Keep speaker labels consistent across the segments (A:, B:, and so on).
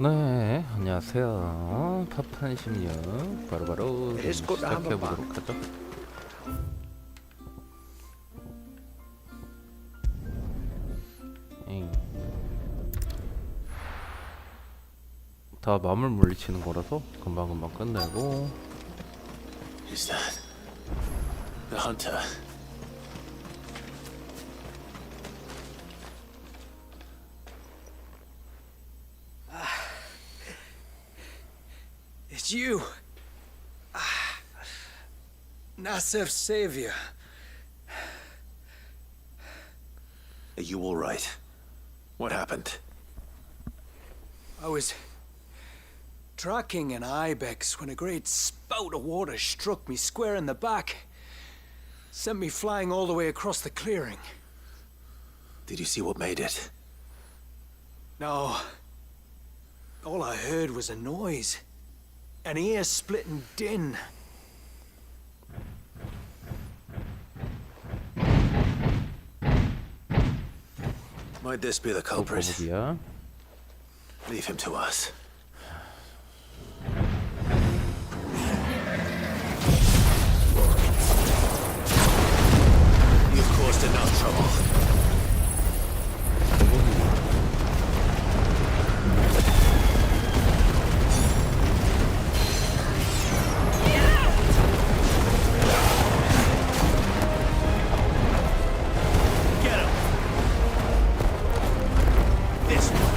A: 네, 안녕하세요. 파판 16 바로바로 시작해보도록 하죠. 다 마물 물리치는 거라서 금방금방 끝내고.
B: Is that the hunter?
C: It's you. Nasser's savior.
B: Are you all right? What happened?
C: I was tracking an ibex when a great spout of water struck me square in the back. Sent me flying all the way across the clearing.
B: Did you see what made it?
C: No. All I heard was a noise. An ear-splitting din.
B: Might this be the culprit?
A: 거북이야.
B: Leave him to us. You've caused enough trouble. Get him! This one!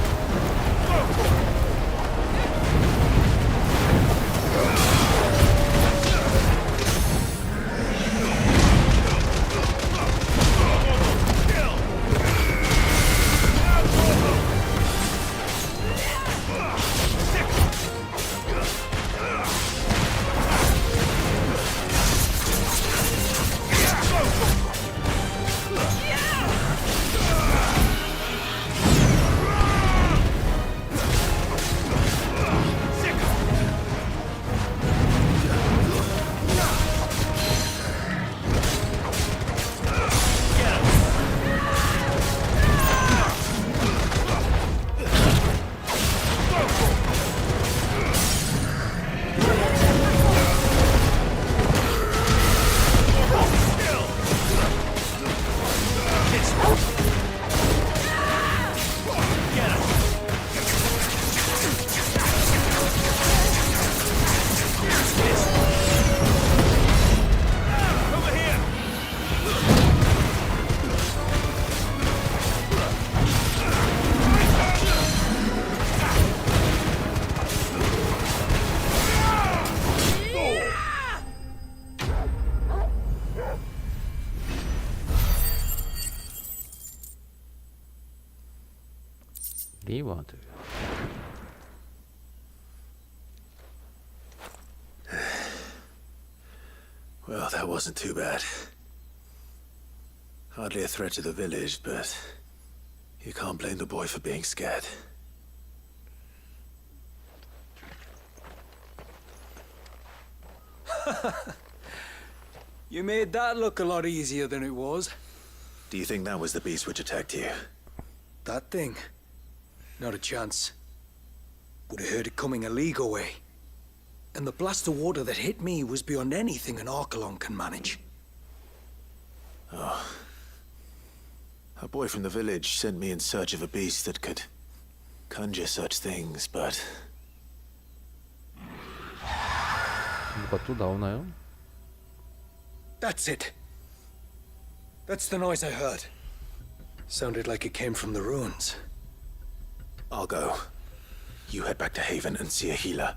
A: 리와드.
B: Well, that wasn't too bad. Hardly a threat to the village, but you can't blame the boy for being scared.
C: You made that look a lot easier than it was.
B: Do you think that was the beast which attacked you?
C: That thing? Not a chance. Would have heard it coming a league away. And the blast of water that hit me was beyond anything an Archelon can manage.
B: Oh. A boy from the village sent me in search of a beast that could conjure such things, but...
A: 뭐가 또 나오나요?
C: That's it. That's the noise I heard. Sounded like it came from the ruins.
B: I'll go. You head back to Haven and see a healer.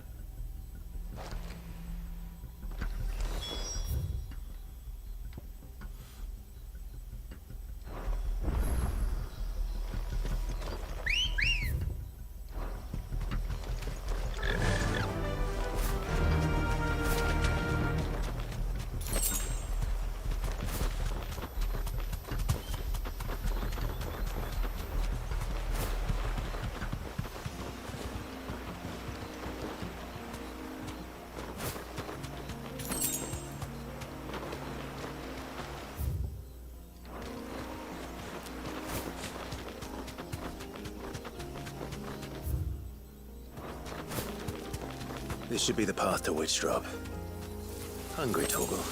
B: This should be the path to Witchdrop. Hungry, Torgal?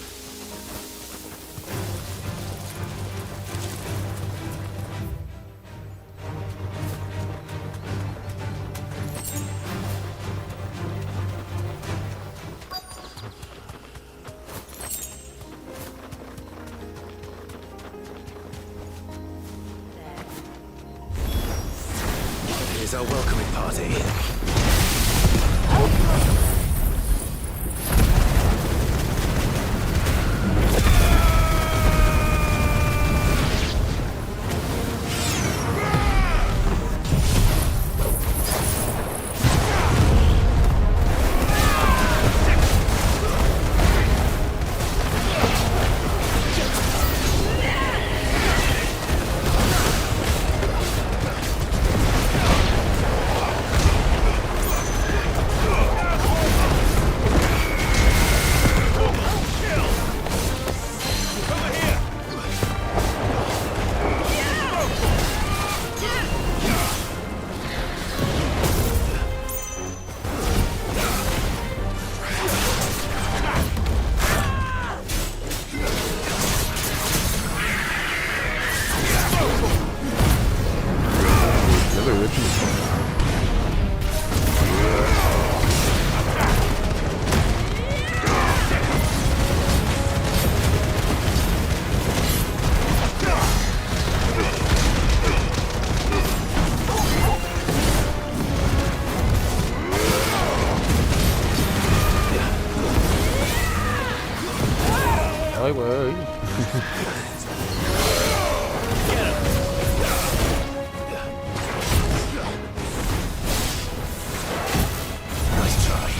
B: Here's our welcoming party.
A: 레벨 왜 이렇게 높아? 아이고, 아이고.
B: Nice try.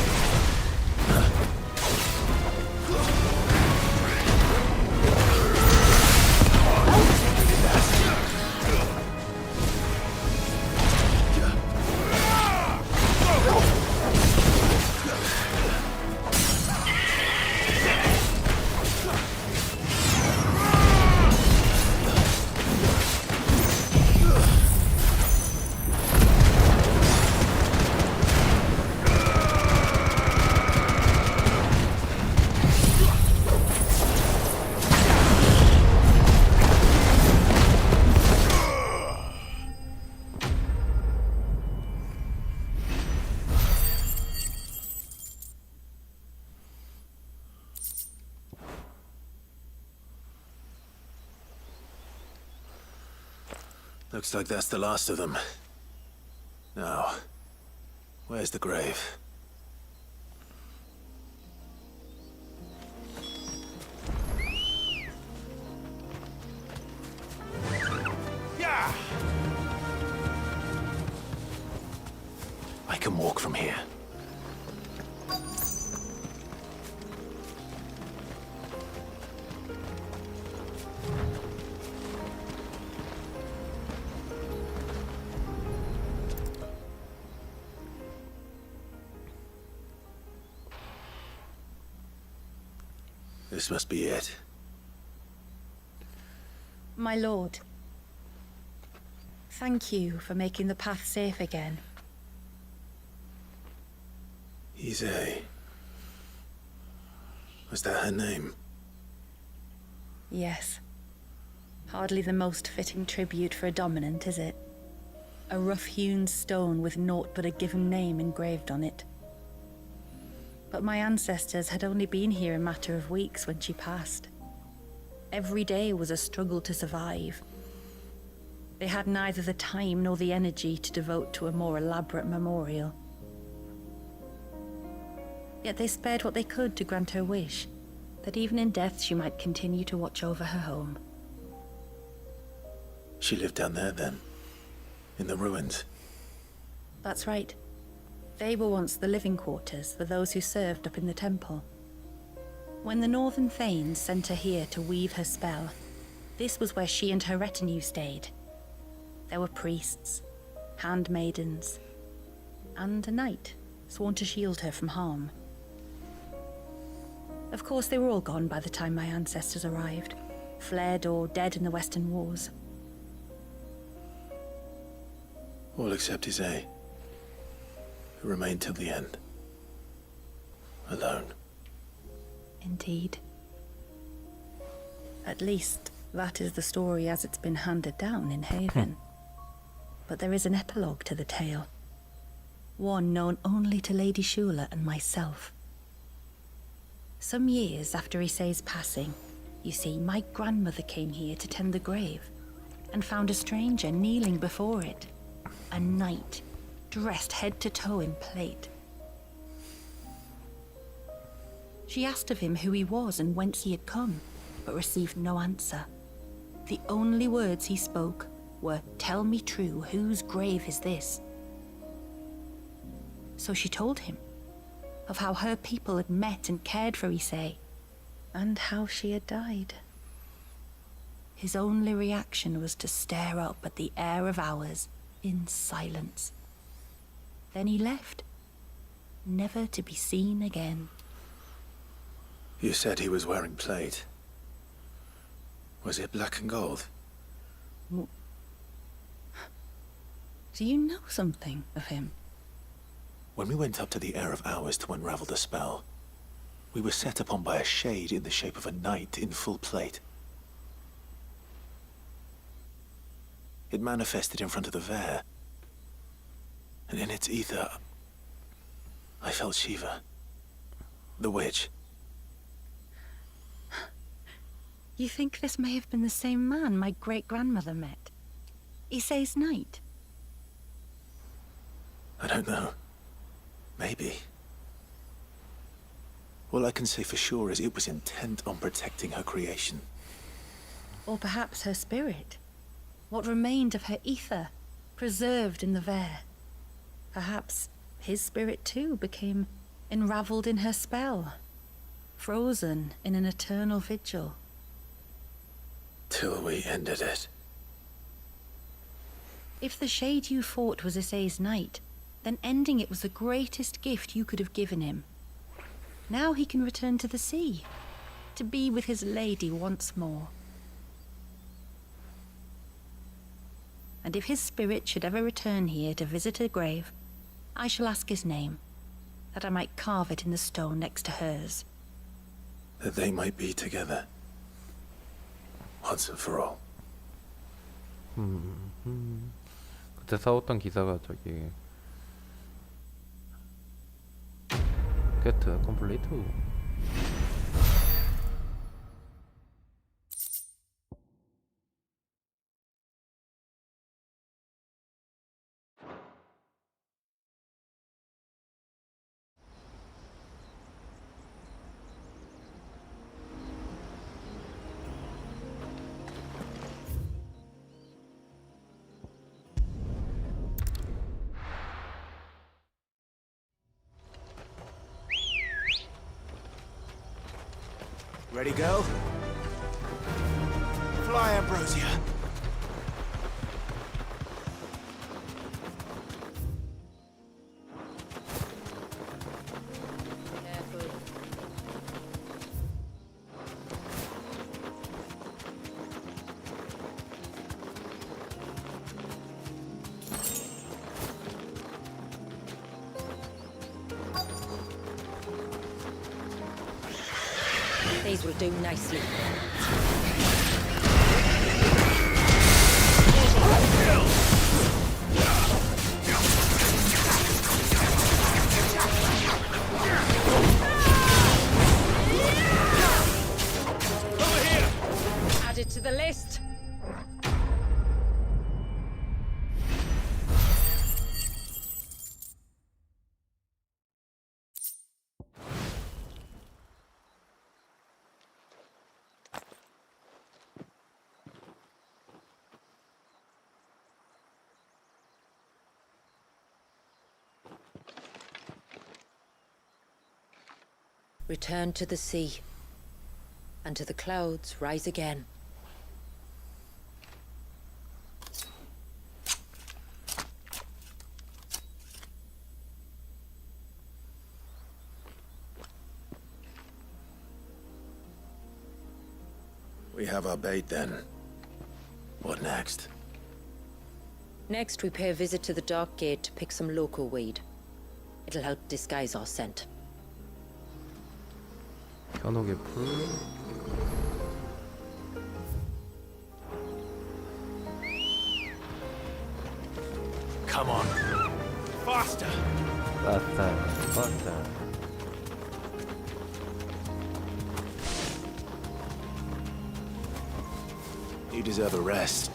B: Looks like that's the last of them. Now, where's the grave? I can walk from here. This must be it.
D: My lord, thank you for making the path safe again.
B: Ise. Was that her name?
D: Yes. Hardly the most fitting tribute for a dominant, is it? A rough-hewn stone with naught but a given name engraved on it. But my ancestors had only been here a matter of weeks when she passed. Every day was a struggle to survive. They had neither the time nor the energy to devote to a more elaborate memorial. Yet they spared what they could to grant her wish, that even in death she might continue to watch over her home.
B: She lived down there then? In the ruins?
D: That's right. They were once the living quarters for those who served up in the temple. When the Northern Thanes sent her here to weave her spell, this was where she and her retinue stayed. There were priests, handmaidens, and a knight sworn to shield her from harm. Of course, they were all gone by the time my ancestors arrived, fled or dead in the Western Wars.
B: All except Ise, who remained till the end. Alone.
D: Indeed. At least, that is the story as it's been handed down in Haven. But there is an epilogue to the tale. One known only to Lady Shula and myself. Some years after Issei's passing, you see, my grandmother came here to tend the grave and found a stranger kneeling before it. A knight, dressed head to toe in plate. She asked of him who he was and whence he had come, but received no answer. The only words he spoke were, "Tell me true, whose grave is this?" So she told him of how her people had met and cared for Issei, and how she had died. His only reaction was to stare up at the air of hours in silence. Then he left, never to be seen again.
B: You said he was wearing plate. Was it black and gold?
D: Do you know something of him?
B: When we went up to the Air of Hours to unravel the spell, we were set upon by a shade in the shape of a knight in full plate. It manifested in front of the Vare, and in its ether, I felt Shiva, the witch.
D: You think this may have been the same man my great-grandmother met? Issei's knight?
B: I don't know. Maybe. All I can say for sure is it was intent on protecting her creation.
D: Or perhaps her spirit? What remained of her ether, preserved in the Vare? Perhaps his spirit too became enraveled in her spell, frozen in an eternal vigil.
B: Till we ended it.
D: If the shade you fought was Issei's knight, then ending it was the greatest gift you could have given him. Now he can return to the sea, to be with his lady once more. And if his spirit should ever return here to visit her grave, I shall ask his name, that I might carve it in the stone next to hers.
B: That they might be together. Once and for all.
A: 그때 싸웠던 기사가 저기 게트 컴플리트.
B: Ready, go? Fly, Ambrosia.
D: Careful. These will do nicely. Add it to the list. Return to the sea, and to the clouds rise again.
B: We have our bait then. What next?
E: Next, we pay a visit to the Dark Gate to pick some local weed. It'll help disguise our scent.
A: 현혹의 풀.
B: Come on. Faster.
A: 빠따.
B: You deserve a rest.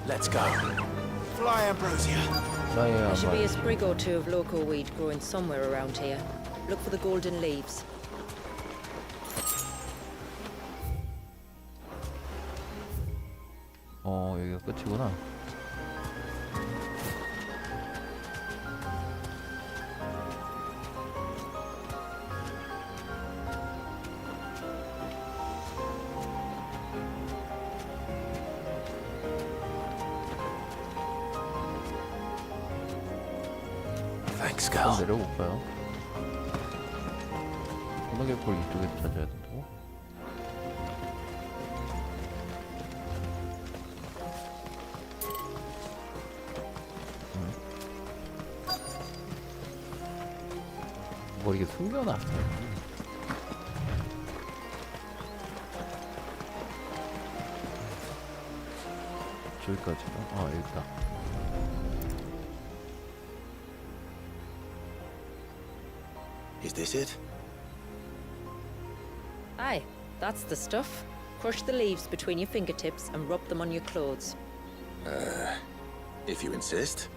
B: Let's go. Fly, Ambrosia.
A: 나의
E: There should be
A: 아마
E: a sprig or two of loco weed growing somewhere around here. Look for the golden leaves.
A: 여기가 끝이구나.
B: Thanks,
A: 한번
B: girl.
A: 내려볼까요? 현혹의 풀 이쪽에서 찾아야 된다고? 뭐 이게 숨겨놨어. 저기까지가? 여기다.
B: Is this it?
E: Aye, that's the stuff. Crush the leaves between your fingertips and rub them on your clothes.
B: If you insist.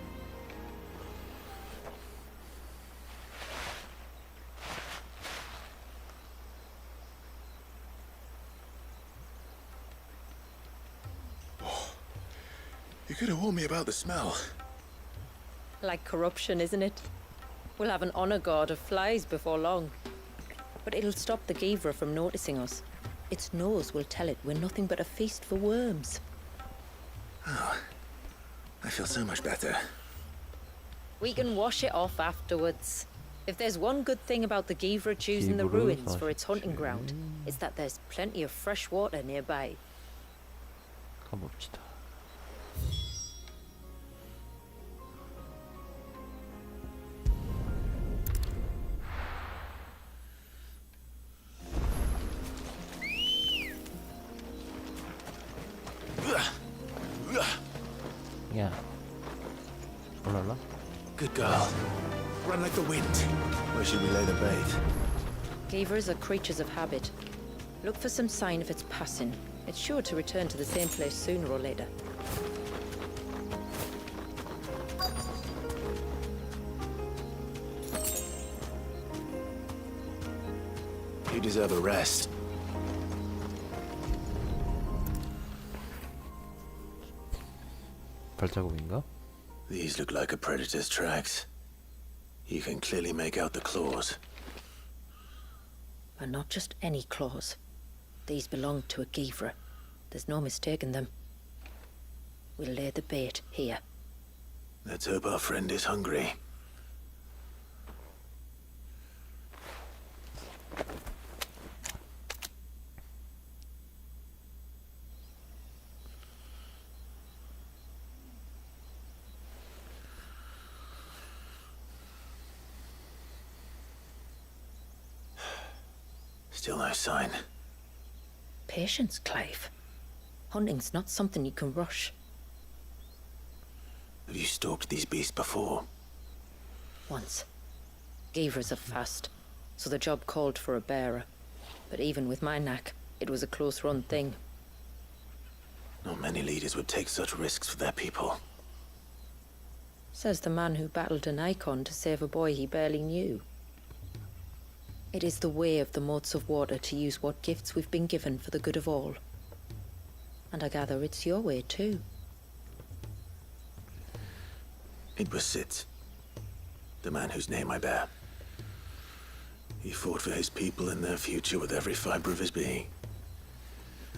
B: You could have warned me about the smell.
E: Like corruption, isn't it? We'll have an honor guard of flies before long. But it'll stop the Givra from noticing us. Its nose will tell it we're nothing but a feast for worms.
B: I feel so much better.
E: We can wash it off afterwards. If there's one good thing about the Givra choosing the ruins for its hunting ground, it's that there's plenty of fresh water nearby.
A: 가봅시다. 야, 올라라?
B: Good girl. Run like the wind. Where should we lay the bait?
E: Givras are creatures of habit. Look for some sign of its passing. It's sure to return to the same place sooner or later.
B: You deserve a rest.
A: 발자국인가?
B: These look like a predator's tracks. You can clearly make out the claws.
E: But not just any claws. These belong to a Givra. There's no mistaking them. We'll lay the bait here.
B: Let's hope our friend is hungry. Still no sign.
E: Patience, Clive. Hunting's not something you can rush.
B: Have you stalked these beasts before?
E: Once. Givras are fast, so the job called for a bearer. But even with my knack, it was a close-run thing.
B: Not many leaders would take such risks for their people.
E: Says the man who battled an icon to save a boy he barely knew. It is the way of the moats of water to use what gifts we've been given for the good of all. And I gather it's your way too.
B: It was Sid, the man whose name I bear. He fought for his people and their future with every fiber of his being.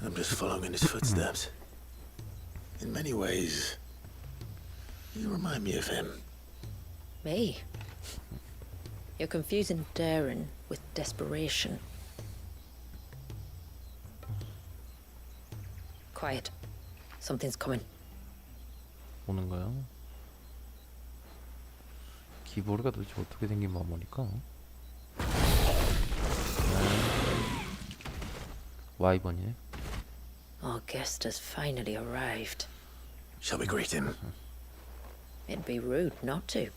B: I'm just following in his footsteps. In many ways, you remind me of him.
E: Me? You're confusing daring with desperation. Quiet. Something's coming.
A: 오는 거야? 기보르가 도대체 어떻게 생긴 마모니까? 와이번이네.
E: Our guest has finally arrived.
B: Shall we greet him?
E: It'd be rude not to.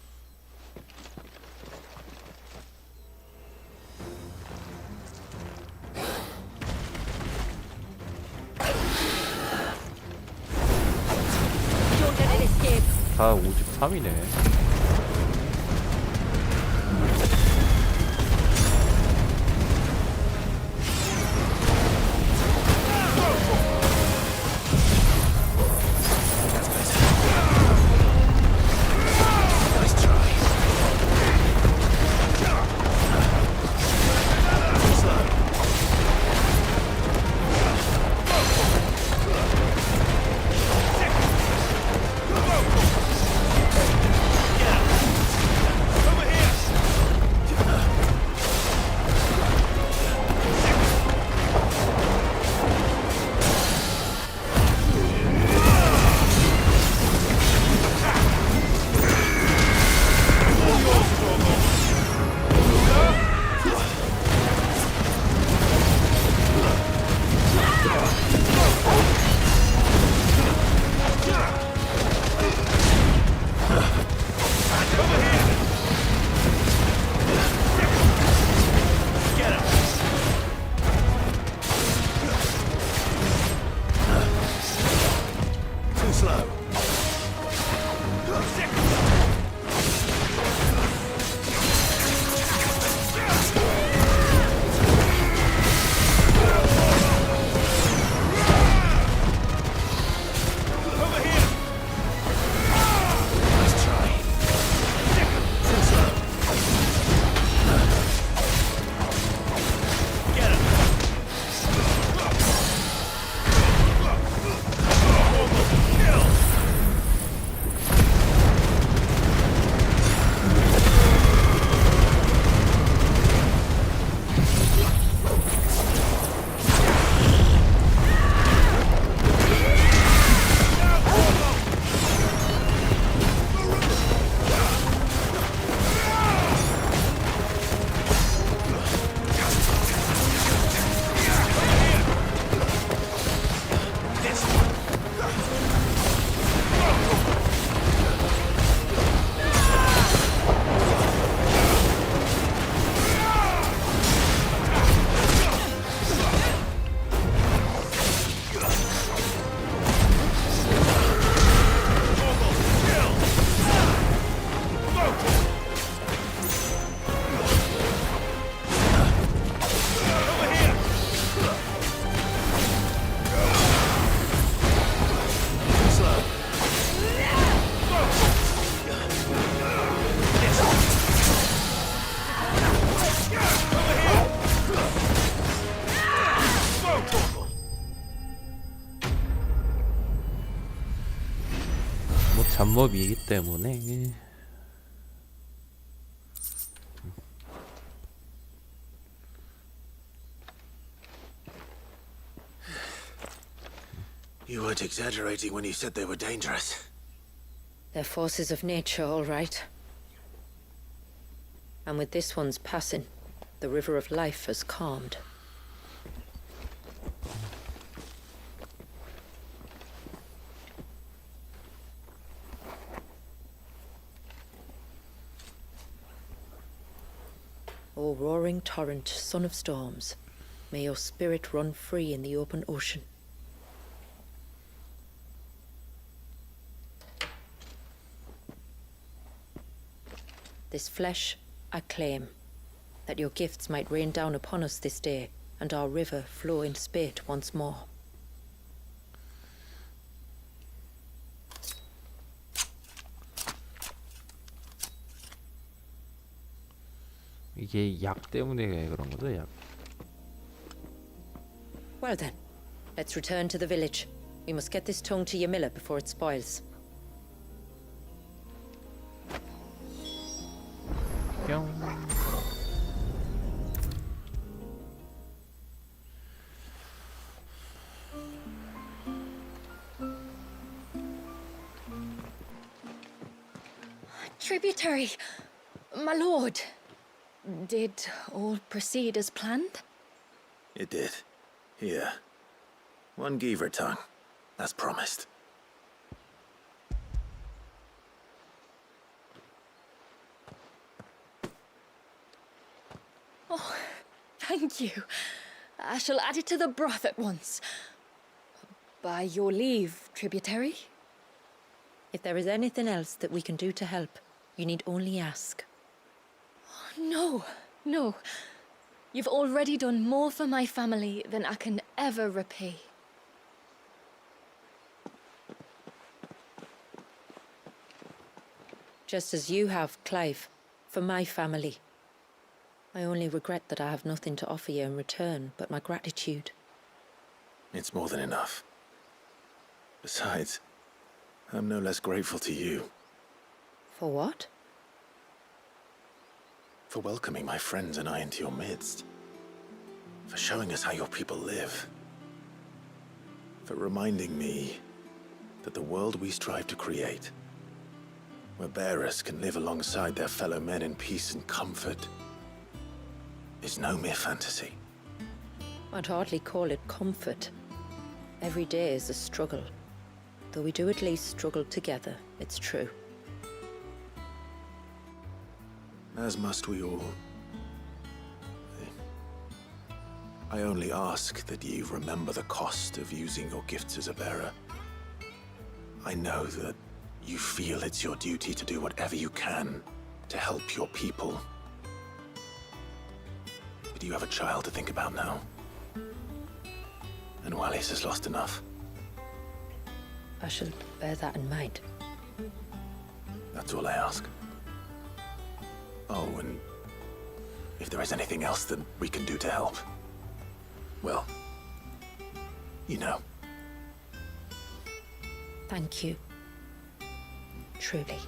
E: Don't let it escape.
A: 다 53이네.
B: Nice try. Slow. Too slow. Nice try. Too slow. Get him.
A: 뭐 잡몹이기 때문에.
B: You weren't exaggerating when you said they were dangerous.
E: They're forces of nature, all right. And with this one's passing, the river of life has calmed. O roaring torrent, son of storms, may your spirit run free in the open ocean. This flesh I claim, that your gifts might rain down upon us this day, and our river flow in spate once more.
A: 이게 약 때문에 그런 거죠, 약.
E: Well then, let's return to the village. We must get this tongue to Yamila before it spoils.
A: 뿅.
F: tributary. My lord, did all proceed as planned?
B: It did. Here. 1 Geaver tongue, as promised.
F: Oh, thank you. I shall add it to the broth at once. By your leave, tributary.
E: If there is anything else that we can do to help, you need only ask.
F: No, no. You've already done more for my family than I can ever repay.
E: Just as you have, Clive, for my family. I only regret that I have nothing to offer you in return but my gratitude.
B: It's more than enough. Besides, I'm no less grateful to you.
E: For what?
B: For welcoming my friends and I into your midst. For showing us how your people live. For reminding me that the world we strive to create, where bearers can live alongside their fellow men in peace and comfort, is no mere fantasy.
E: I'd hardly call it comfort. Every day is a struggle. Though we do at least struggle together, it's true.
B: As must we all. I only ask that you remember the cost of using your gifts as a bearer. I know that you feel it's your duty to do whatever you can to help your people. But you have a child to think about now. And Wallis has lost enough.
E: I shall bear that in mind.
B: That's all I ask. Oh, and if there is anything else that we can do to help, well, you know.
E: Thank you. Truly.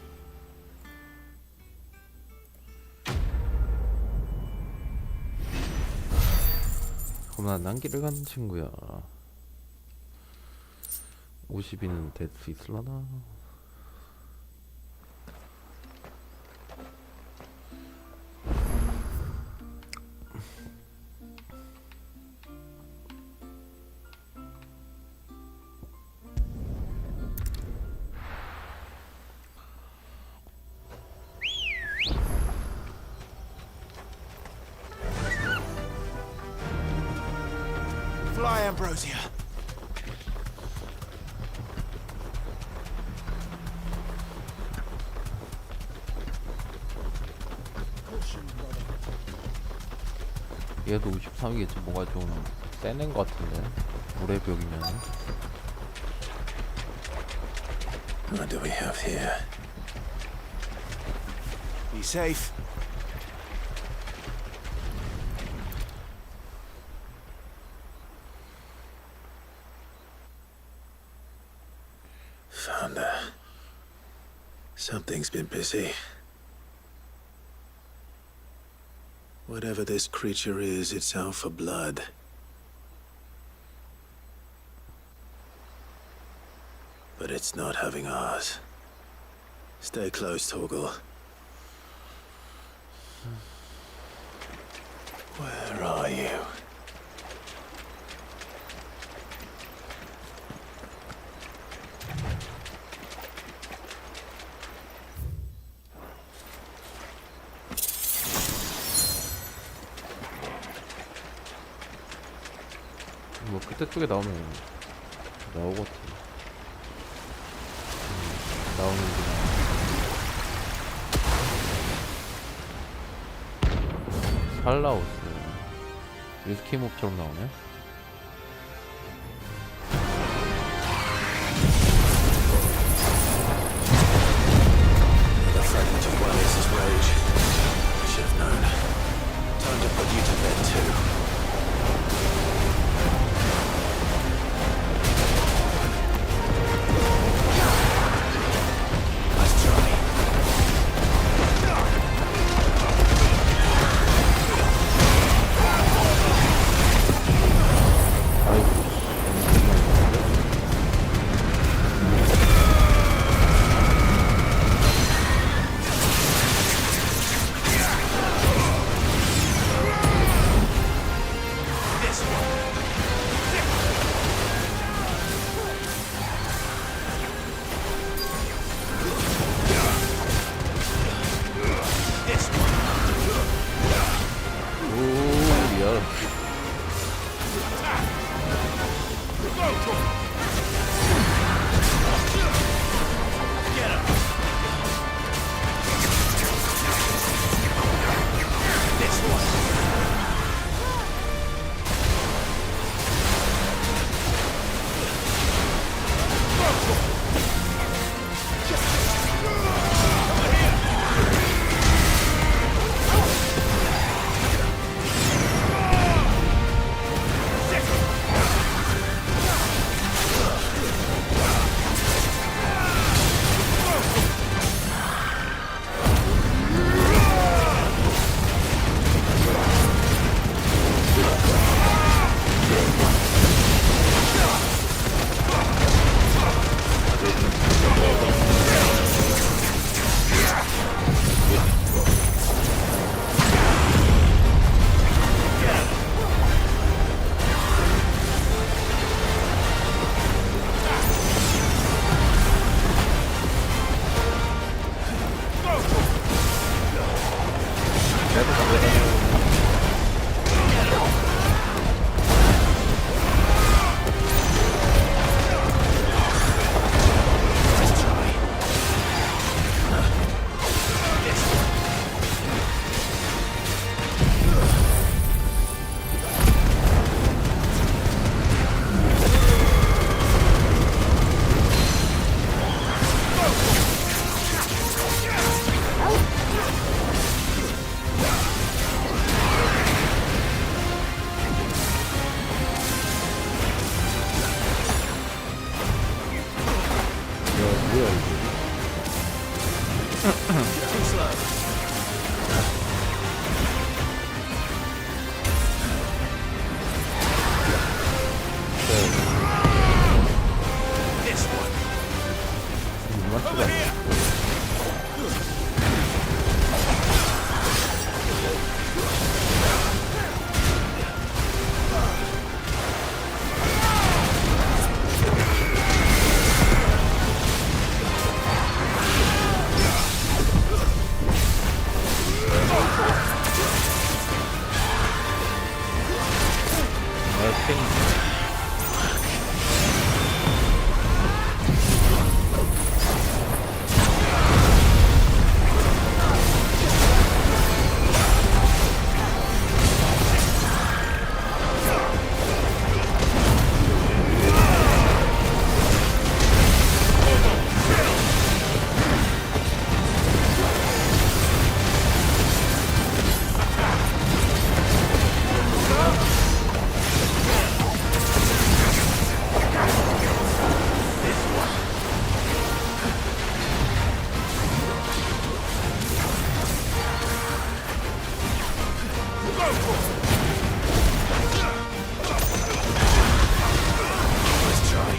A: 험난한 길을 가는 친구야. 50인은 될 수 있을라나?
C: Fly, Ambrosia.
A: 얘도 53이겠지. 뭔가 좀 세는 것 같은데. 물의 벽이면.
B: What do we have here?
C: Be safe.
B: Found her. Something's been busy. Whatever this creature is, it's out for blood. But it's not having ours. Stay close, Torgal. Where are you?
A: 뭐 그때 쪽에 나오면 나오거든. 나오는구나. 살라우스 위스키 몹처럼 나오네.
B: The fragment of Wallis' rage. I should have known. Time to put you to bed too. Let's try.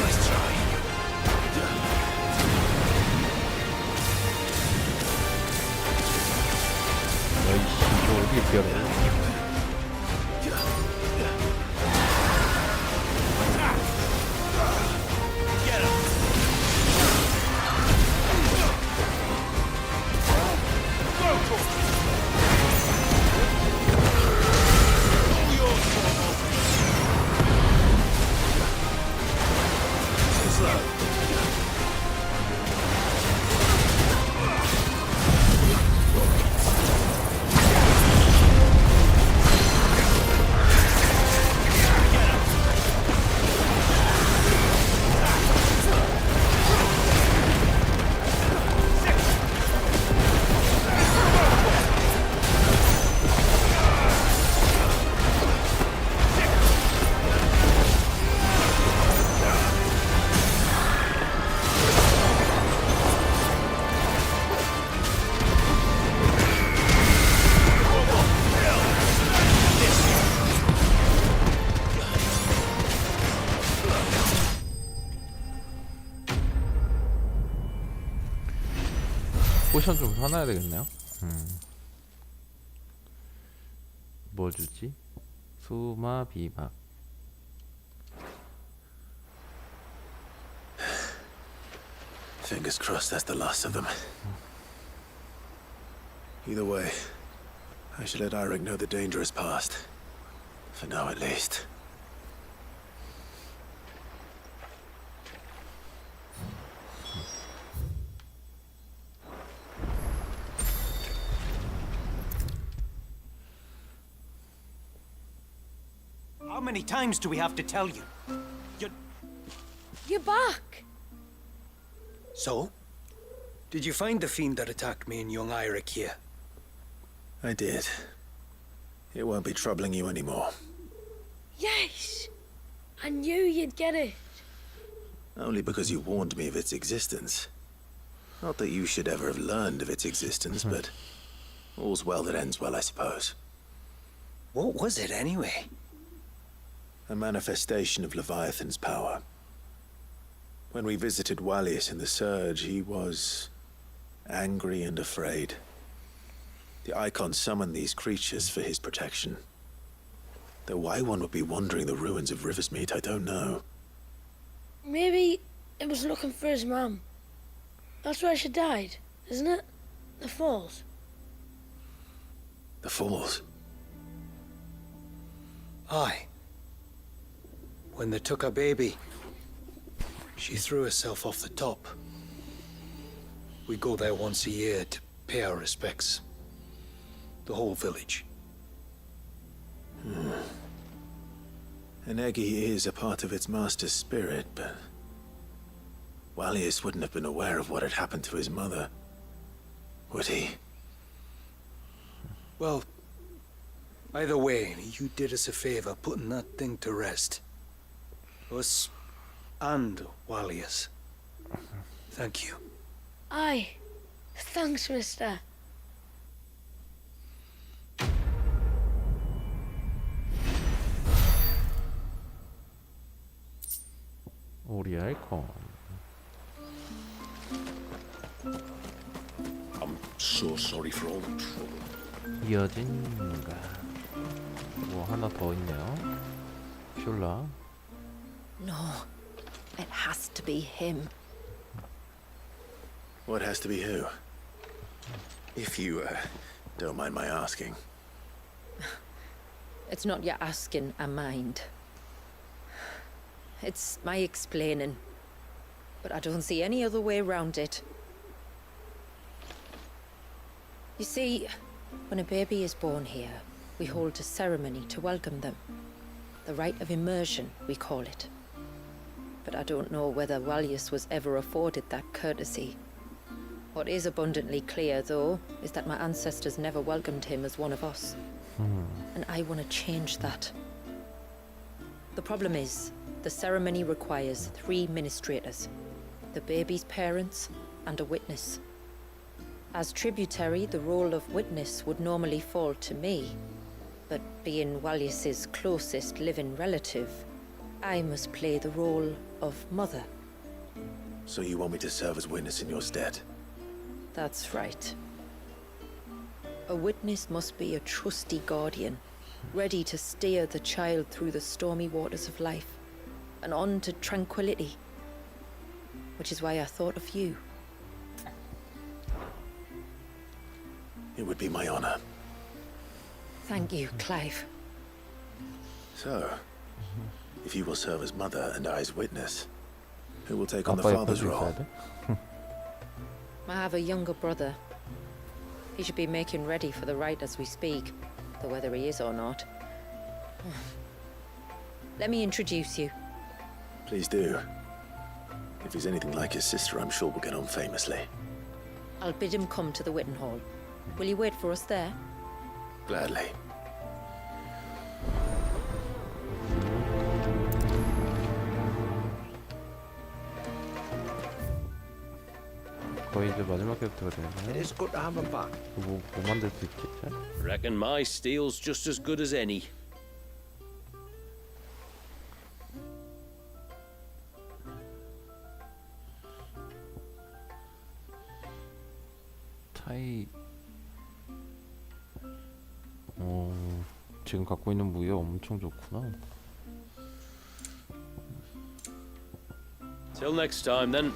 B: Nice try.
A: 야이씨 이거 어떻게 피하래? 포션 좀 사놔야 되겠네요. 뭐 주지? 수마 비박.
B: Fingers crossed that's the last of them. Either way, I should let Eirik know the danger is past. For now, at least.
C: How many times do we have to tell you?
F: You're back.
C: So? Did you find the fiend that attacked me and young Eirik here?
B: I did. It won't be troubling you anymore.
F: Yes. I knew you'd get it.
B: Only because you warned me of its existence. Not that you should ever have learned of its existence, but all's well that ends well, I suppose.
C: What was it anyway?
B: A manifestation of Leviathan's power. When we visited Wallius in the Surge, he was angry and afraid. The Icon summoned these creatures for his protection. Though why one would be wandering the ruins of Riversmeet, I don't know.
F: Maybe it was looking for his mum. That's where she died, isn't it? The falls.
B: The Falls.
C: Aye. When they took her baby, she threw herself off the top. We go there once a year to pay our respects. The whole village.
B: An Eggy is a part of its master's spirit, but Wallius wouldn't have been aware of what had happened to his mother, would he?
C: Well, either way, you did us a favor putting that thing to rest. Us and Wallius. Thank you.
F: Aye. Thanks, mister.
A: 우리 아이콘.
G: I'm so sorry for all the trouble.
A: 이어진가. 뭐 하나 더 있네요. 슐라.
E: No, it has to be him.
B: What has to be who? If you, don't mind my asking.
E: It's not your asking, I mind. It's my explaining. But I don't see any other way around it. You see, when a baby is born here, we hold a ceremony to welcome them. The rite of immersion, we call it. but I don't know whether Walyas was ever afforded that courtesy. What is abundantly clear, though, is that my ancestors never welcomed him as one of us. And I want to change that. The problem is, the ceremony requires 3 ministrators, the baby's parents, and a witness. As tributary, the role of witness would normally fall to me, but being Walyas's closest living relative, I must play the role of mother.
B: So you want me to serve as witness in your stead?
E: That's right. A witness must be a trusty guardian, ready to steer the child through the stormy waters of life and on to tranquility. Which is why I thought of you.
B: It would be my honor.
E: Thank you, Clive.
B: So, if you will serve as mother and I as witness, who will take on the
A: 아빠
B: father's
A: 옆에서
B: role?
A: 있어야 돼?
E: I have a younger brother. He should be making ready for the rite as we speak, though whether he is or not. Let me introduce you.
B: Please do. If he's anything like his sister, I'm sure we'll get on famously.
E: I'll bid him come to the Witten Hall. Will you wait for us there?
B: Gladly.
A: 거의 이제 마지막 챕터가 되네.
G: It's good to have him back.
A: 뭐 만들 수 있겠지?
G: Reckon my steel's just as good as any.
A: 타이. 지금 갖고 있는 무기 엄청 좋구나.
G: Till next time, then.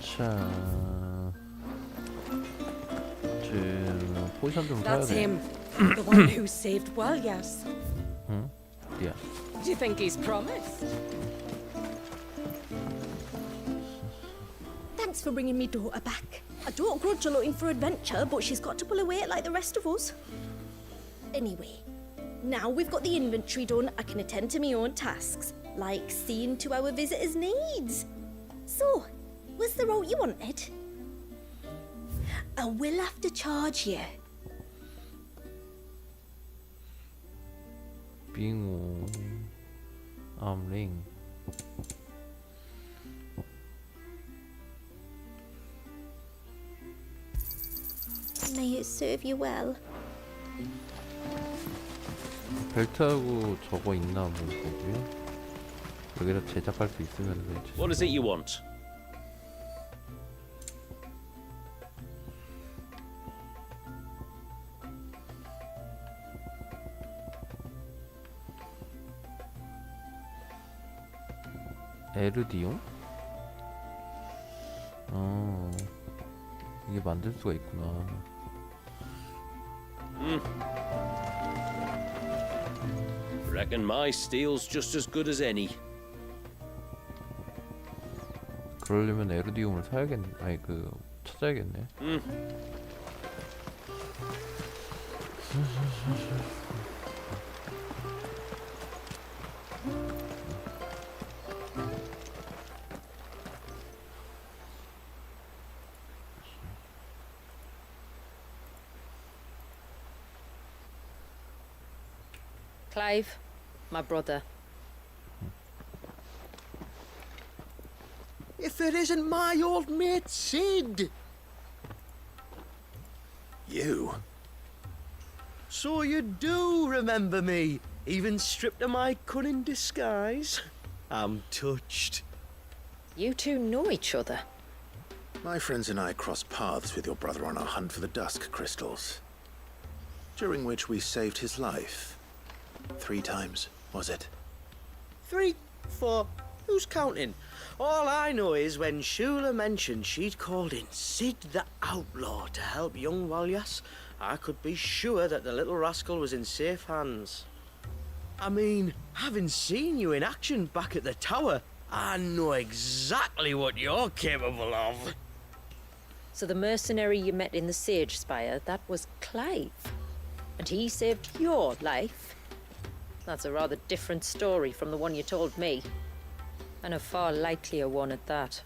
A: 자, 지금 포션 좀 사야
H: That's
A: 돼.
H: him. The one who saved Walyas.
A: 응? 야,
H: Do you think he's promised?
I: Thanks for bringing me daughter back. I don't grudge her looking for adventure, but she's got to pull her weight like the rest of us. Anyway, now we've got the inventory done, I can attend to my own tasks, like seeing to our visitors' needs. So, what's the route you wanted? I will have to charge you.
A: 빙오, 암링.
I: May it serve you well.
A: 벨트하고 저거 있나 뭐 보고요. 여기다 제작할 수 있으면 되지.
G: What is it you want?
A: 에르디용? 이게 만들 수가 있구나.
G: Reckon my steel's just as good as any.
A: 그러려면 에르디움을 사야겠네. 아니 찾아야겠네.
E: Clive, my brother.
J: If it isn't my old mate Sid!
B: You?
J: So you do remember me, even stripped of my cunning disguise? I'm touched.
E: You two know each other.
B: My friends and I crossed paths with your brother on our hunt for the dusk crystals, during which we saved his life. 3 times, was it?
J: 3, 4, who's counting? All I know is when Shula mentioned she'd called in Sid the Outlaw to help young Walyas, I could be sure that the little rascal was in safe hands. I mean, having seen you in action back at the tower, I know exactly what you're capable of.
E: So the mercenary you met in the Sage Spire, that was Clive. And he saved your life. That's a rather different story from the one you told me. And a far likelier one at that.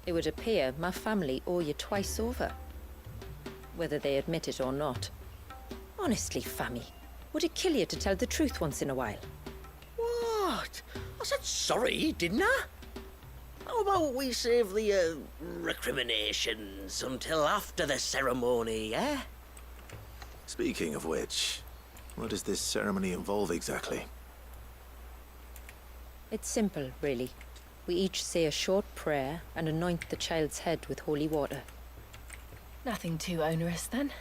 E: It would appear my family owe you twice over, whether they admit it or not. Honestly, Fammy, would it kill you to tell the truth once in a while?
J: What? I said sorry, didn't I? How about we save the recriminations until after the ceremony, eh?
B: Speaking of which, what does this ceremony involve exactly?
E: It's simple, really. We each say a short prayer and anoint the child's head with holy water.
H: Nothing too onerous then.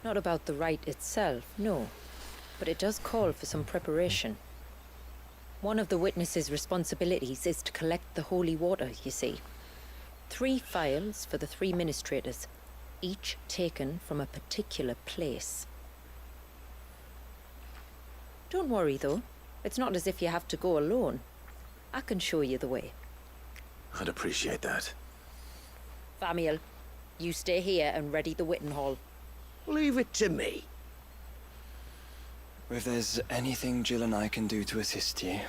E: Not about the rite itself, no. But it does call for some preparation. One of the witness's responsibilities is to collect the holy water, you see. 3 phials for the 3 ministrators, each taken from a particular place. Don't worry, though. It's not as if you have to go alone. I can show you the way.
B: I'd appreciate that.
E: Famiel, you stay here and ready the Witten Hall.
J: Leave it to me.
K: If there's anything Jill and I can do to assist you.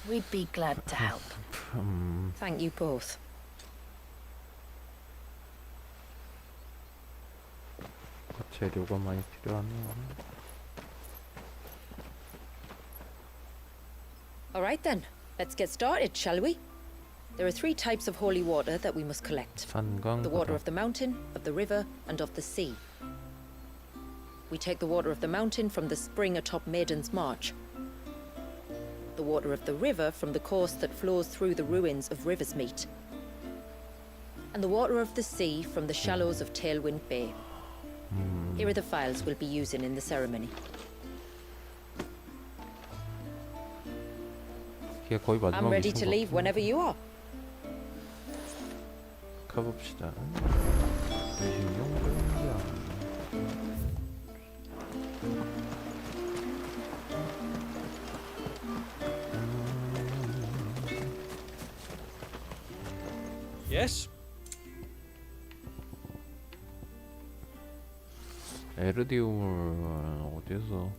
H: We'd be glad to help.
E: Thank you both.
A: 재료가 많이 필요하네요.
E: All right then, let's get started, shall we? There are 3 types of holy water that we must collect.
A: 산강,
E: The water of the mountain, of the river, and of the sea. We take the water of the mountain from the spring atop Maiden's March. The water of the river from the course that flows through the ruins of Riversmeet. And the water of the sea from the shallows of Tailwind Bay. Here are the phials we'll be using in the ceremony.
A: 이게 거의
E: I'm ready to leave whenever you are.
A: 가봅시다. 26분이야.
C: Yes?
A: 에르디움을 어디서?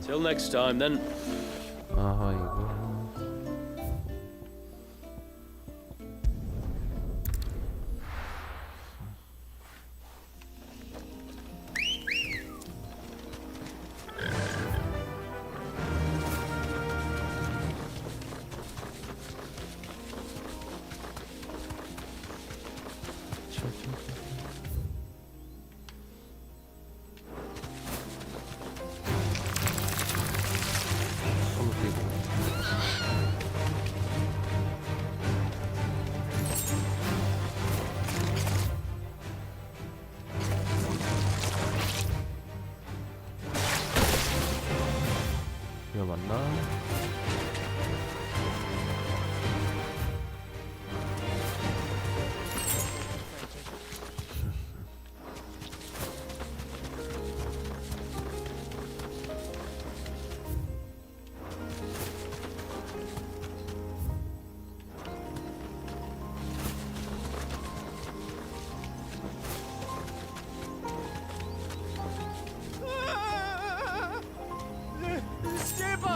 C: Till next time, then.
A: 아하 이거. 이거 맞나?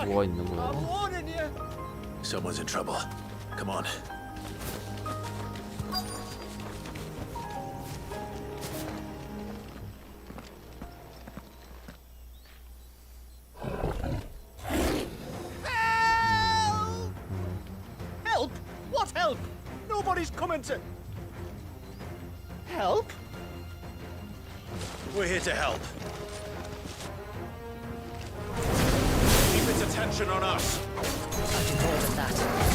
A: 뭐가 있는 거야?
B: Someone's in trouble. Come on.
J: Help? What help? Nobody's coming to... Help?
B: We're here to help.
G: Keep its attention on us.
E: I'll do more than that.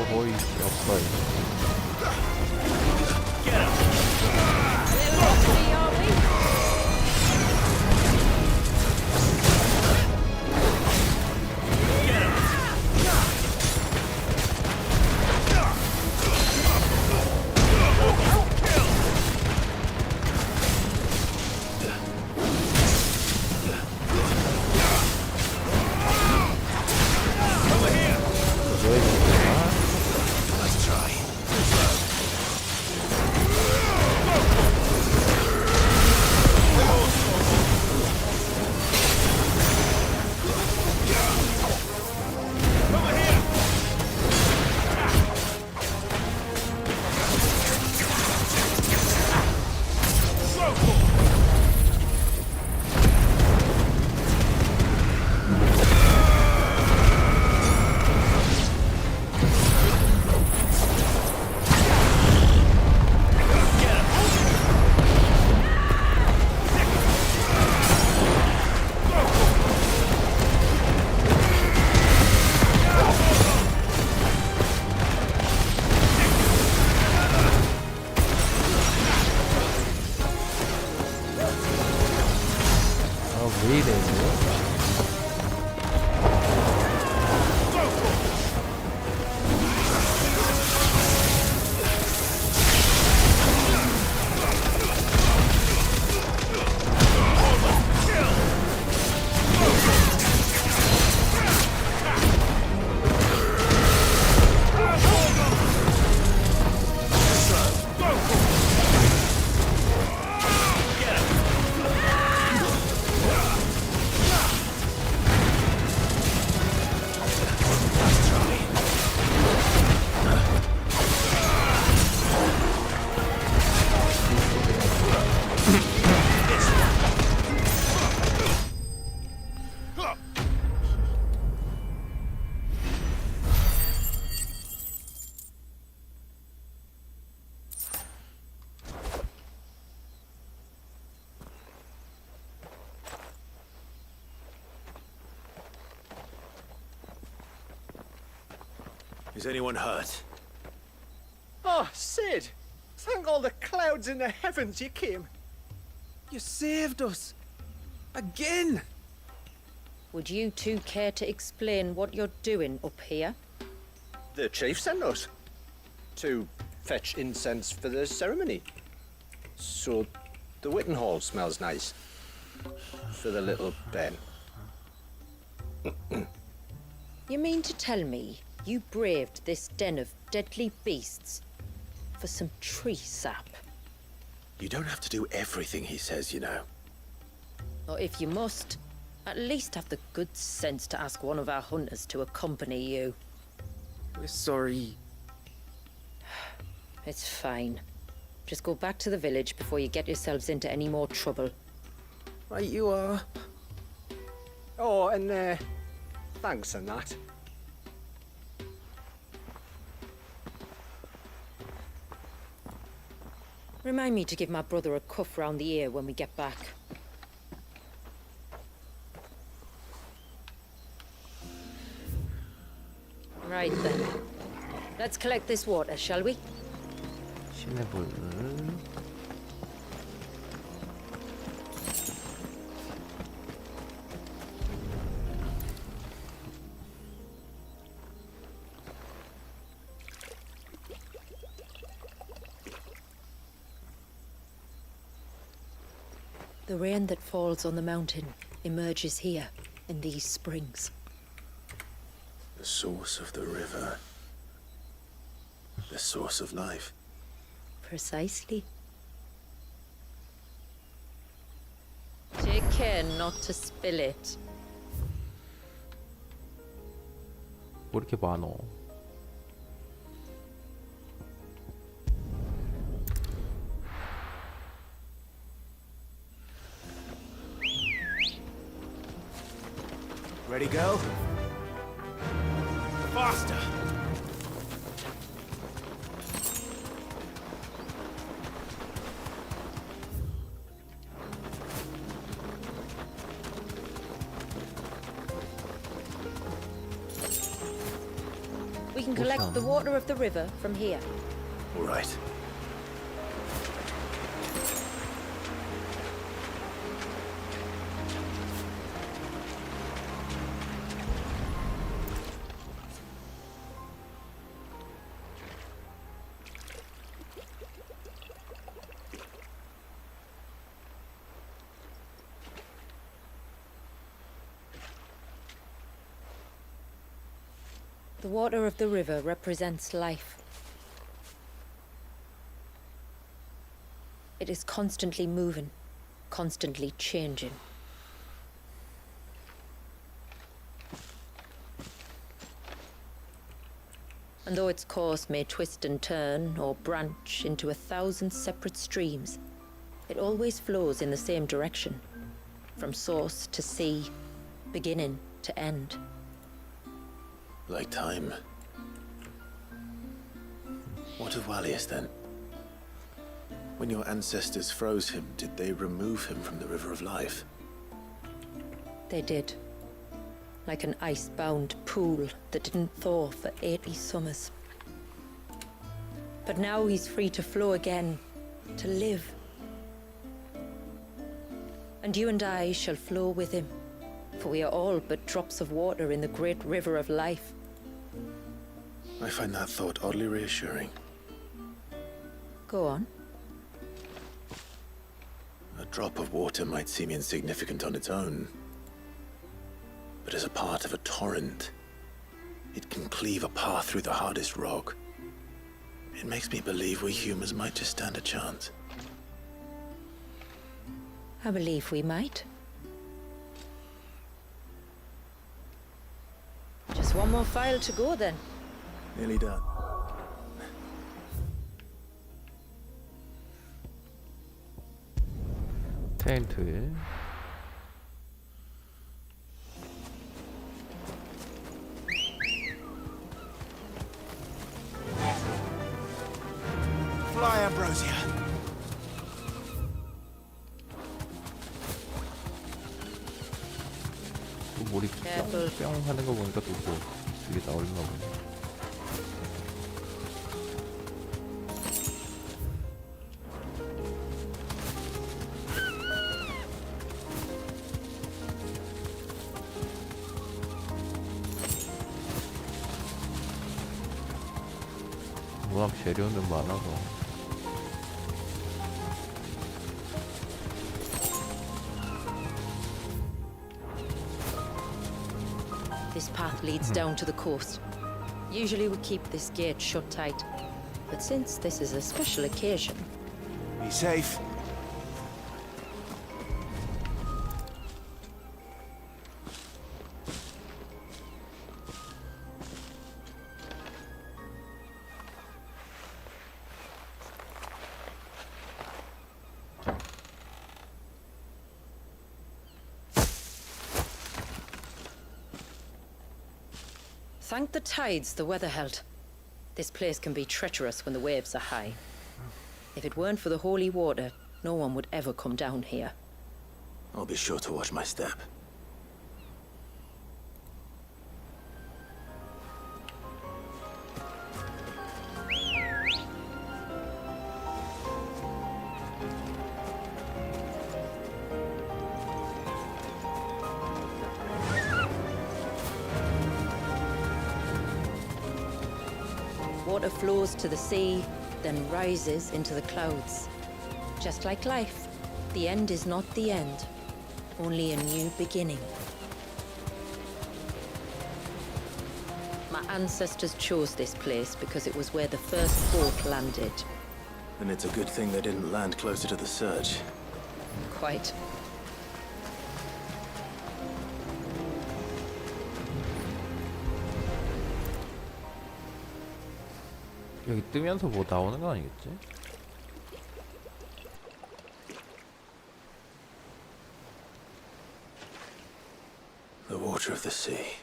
A: 거의 없어요. 왜 이래 이거?
B: Is anyone hurt?
J: Oh, Sid! Thank all the clouds in the heavens you came. You saved us. Again!
E: Would you two care to explain what you're doing up here?
J: The chief sent us to fetch incense for the ceremony. So the Witten Hall smells nice. For the little Ben.
E: You mean to tell me you braved this den of deadly beasts for some tree sap?
B: You don't have to do everything he says, you know.
E: Or if you must, At least have the good sense to ask one of our hunters to accompany you.
J: We're sorry.
E: It's fine. Just go back to the village before you get yourselves into any more trouble.
J: Right you are.
L: Oh, and thanks and that.
E: Remind me to give my brother a cuff round the ear when we get back. Right then. Let's collect this water, shall we?
A: 신의 불.
E: The rain that falls on the mountain emerges here, in these springs.
B: The source of the river. The source of life.
E: Precisely. Take care not to spill it.
A: 뭐 이렇게 많어?
C: Ready, go? Faster!
E: We can collect the water of the river from here.
B: All right.
E: The water of the river represents life. It is constantly moving, constantly changing. And though its course may twist and turn or branch into 1,000 separate streams, it always flows in the same direction, from source to sea, beginning to end.
B: Like time. What of Wallius then? When your ancestors froze him, did they remove him from the River of Life?
E: They did. Like an ice-bound pool that didn't thaw for 80 summers. But now he's free to flow again, to live. And you and I shall flow with him, for we are all but drops of water in the great river of life.
B: I find that thought oddly reassuring.
E: Go on.
B: A drop of water might seem insignificant on its own, but as a part of a torrent, it can cleave a path through the hardest rock. It makes me believe we humans might just stand a chance.
E: I believe we might. Just one more file to go then.
B: Nearly done.
A: 테인트.
C: Fly, Ambrosia.
A: 또 머리 뿅뿅 하는 거 보니까 또 뭐 이게 나올나 보네. 워낙 재료는 많아서.
E: This path leads down to the coast. Usually we keep this gate shut tight, but since this is a special occasion...
C: Be safe.
E: Thank the tides the weather held. This place can be treacherous when the waves are high. If it weren't for the holy water, no one would ever come down here.
B: I'll be sure to watch my step.
E: Water flows to the sea, then rises into the clouds. Just like life, the end is not the end, only a new beginning. My ancestors chose this place because it was where the first folk landed.
B: And it's a good thing they didn't land closer to the surge.
E: Quite.
A: 여기 뜨면서 뭐 나오는 거 아니겠지?
B: The water of the sea.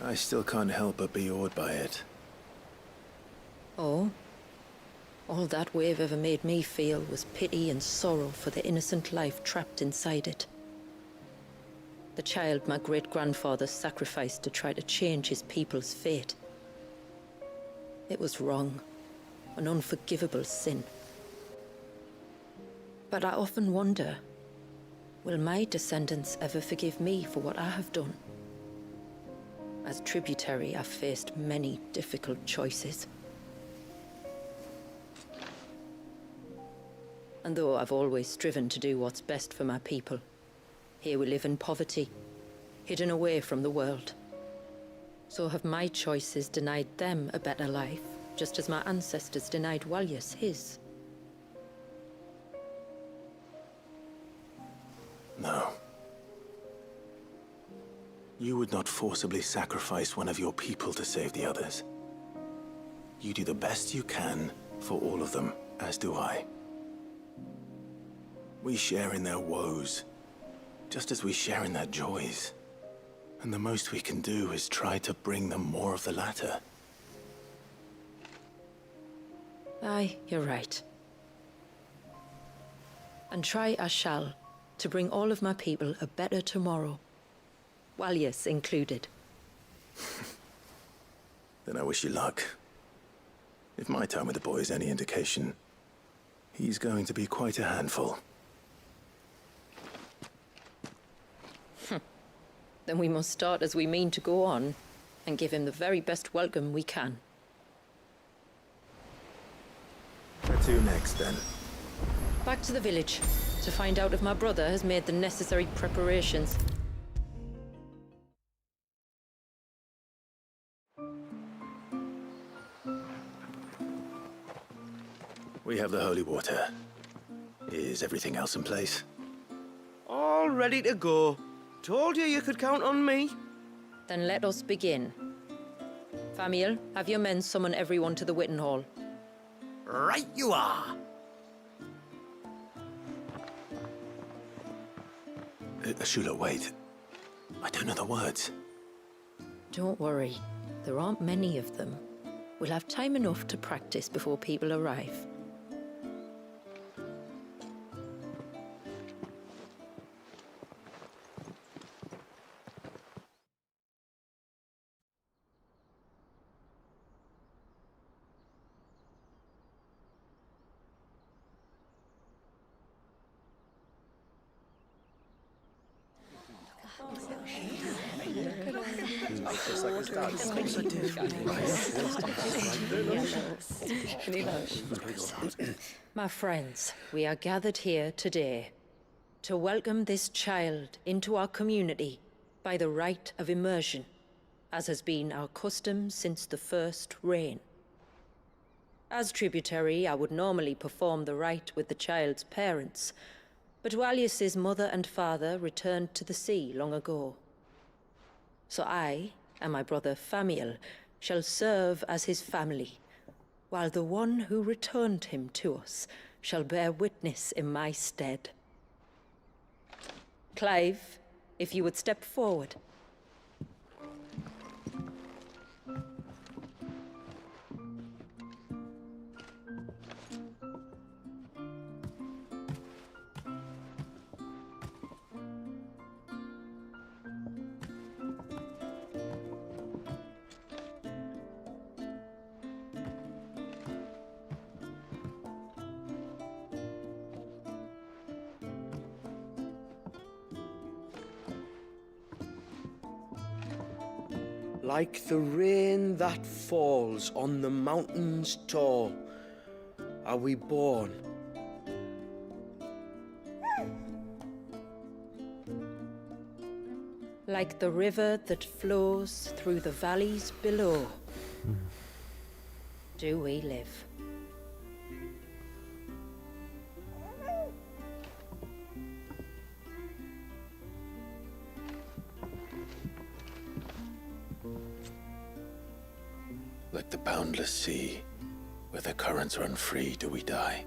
B: I still can't help but be awed by it.
E: Oh? All that wave ever made me feel was pity and sorrow for the innocent life trapped inside it. The child my great-grandfather sacrificed to try to change his people's fate. It was wrong, an unforgivable sin. But I often wonder, will my descendants ever forgive me for what I have done? As tributary, I've faced many difficult choices. And though I've always striven to do what's best for my people, here we live in poverty, hidden away from the world. So have my choices denied them a better life, just as my ancestors denied Walyas his?
B: No. You would not forcibly sacrifice one of your people to save the others. You do the best you can for all of them, as do I. We share in their woes, just as we share in their joys. And the most we can do is try to bring them more of the latter.
E: Aye, you're right. And try I shall, to bring all of my people a better tomorrow. Walyas included.
B: Then I wish you luck. If my time with the boy is any indication, he's going to be quite a handful.
E: Then we must start as we mean to go on, and give him the very best welcome we can.
B: Where to next, then?
E: Back to the village, to find out if my brother has made the necessary preparations.
B: We have the holy water. Is everything else in place?
J: All ready to go. Told you could count on me.
E: Then let us begin. Famiel, have your men summon everyone to the Witten Hall.
J: Right you are.
B: Ashula, wait. I don't know the words.
E: Don't worry. There aren't many of them. We'll have time enough to practice before people arrive. My friends, we are gathered here today to welcome this child into our community by the rite of immersion, as has been our custom since the first reign. As tributary, I would normally perform the rite with the child's parents, but Walyas's mother and father returned to the sea long ago. So I and my brother Famiel shall serve as his family, while the one who returned him to us shall bear witness in my stead. Clive, if you would step forward.
J: Like the rain that falls on the mountains tall, are we born.
E: Like the river that flows through the valleys below, do we live.
B: Like the boundless sea, where the currents run free, do we die,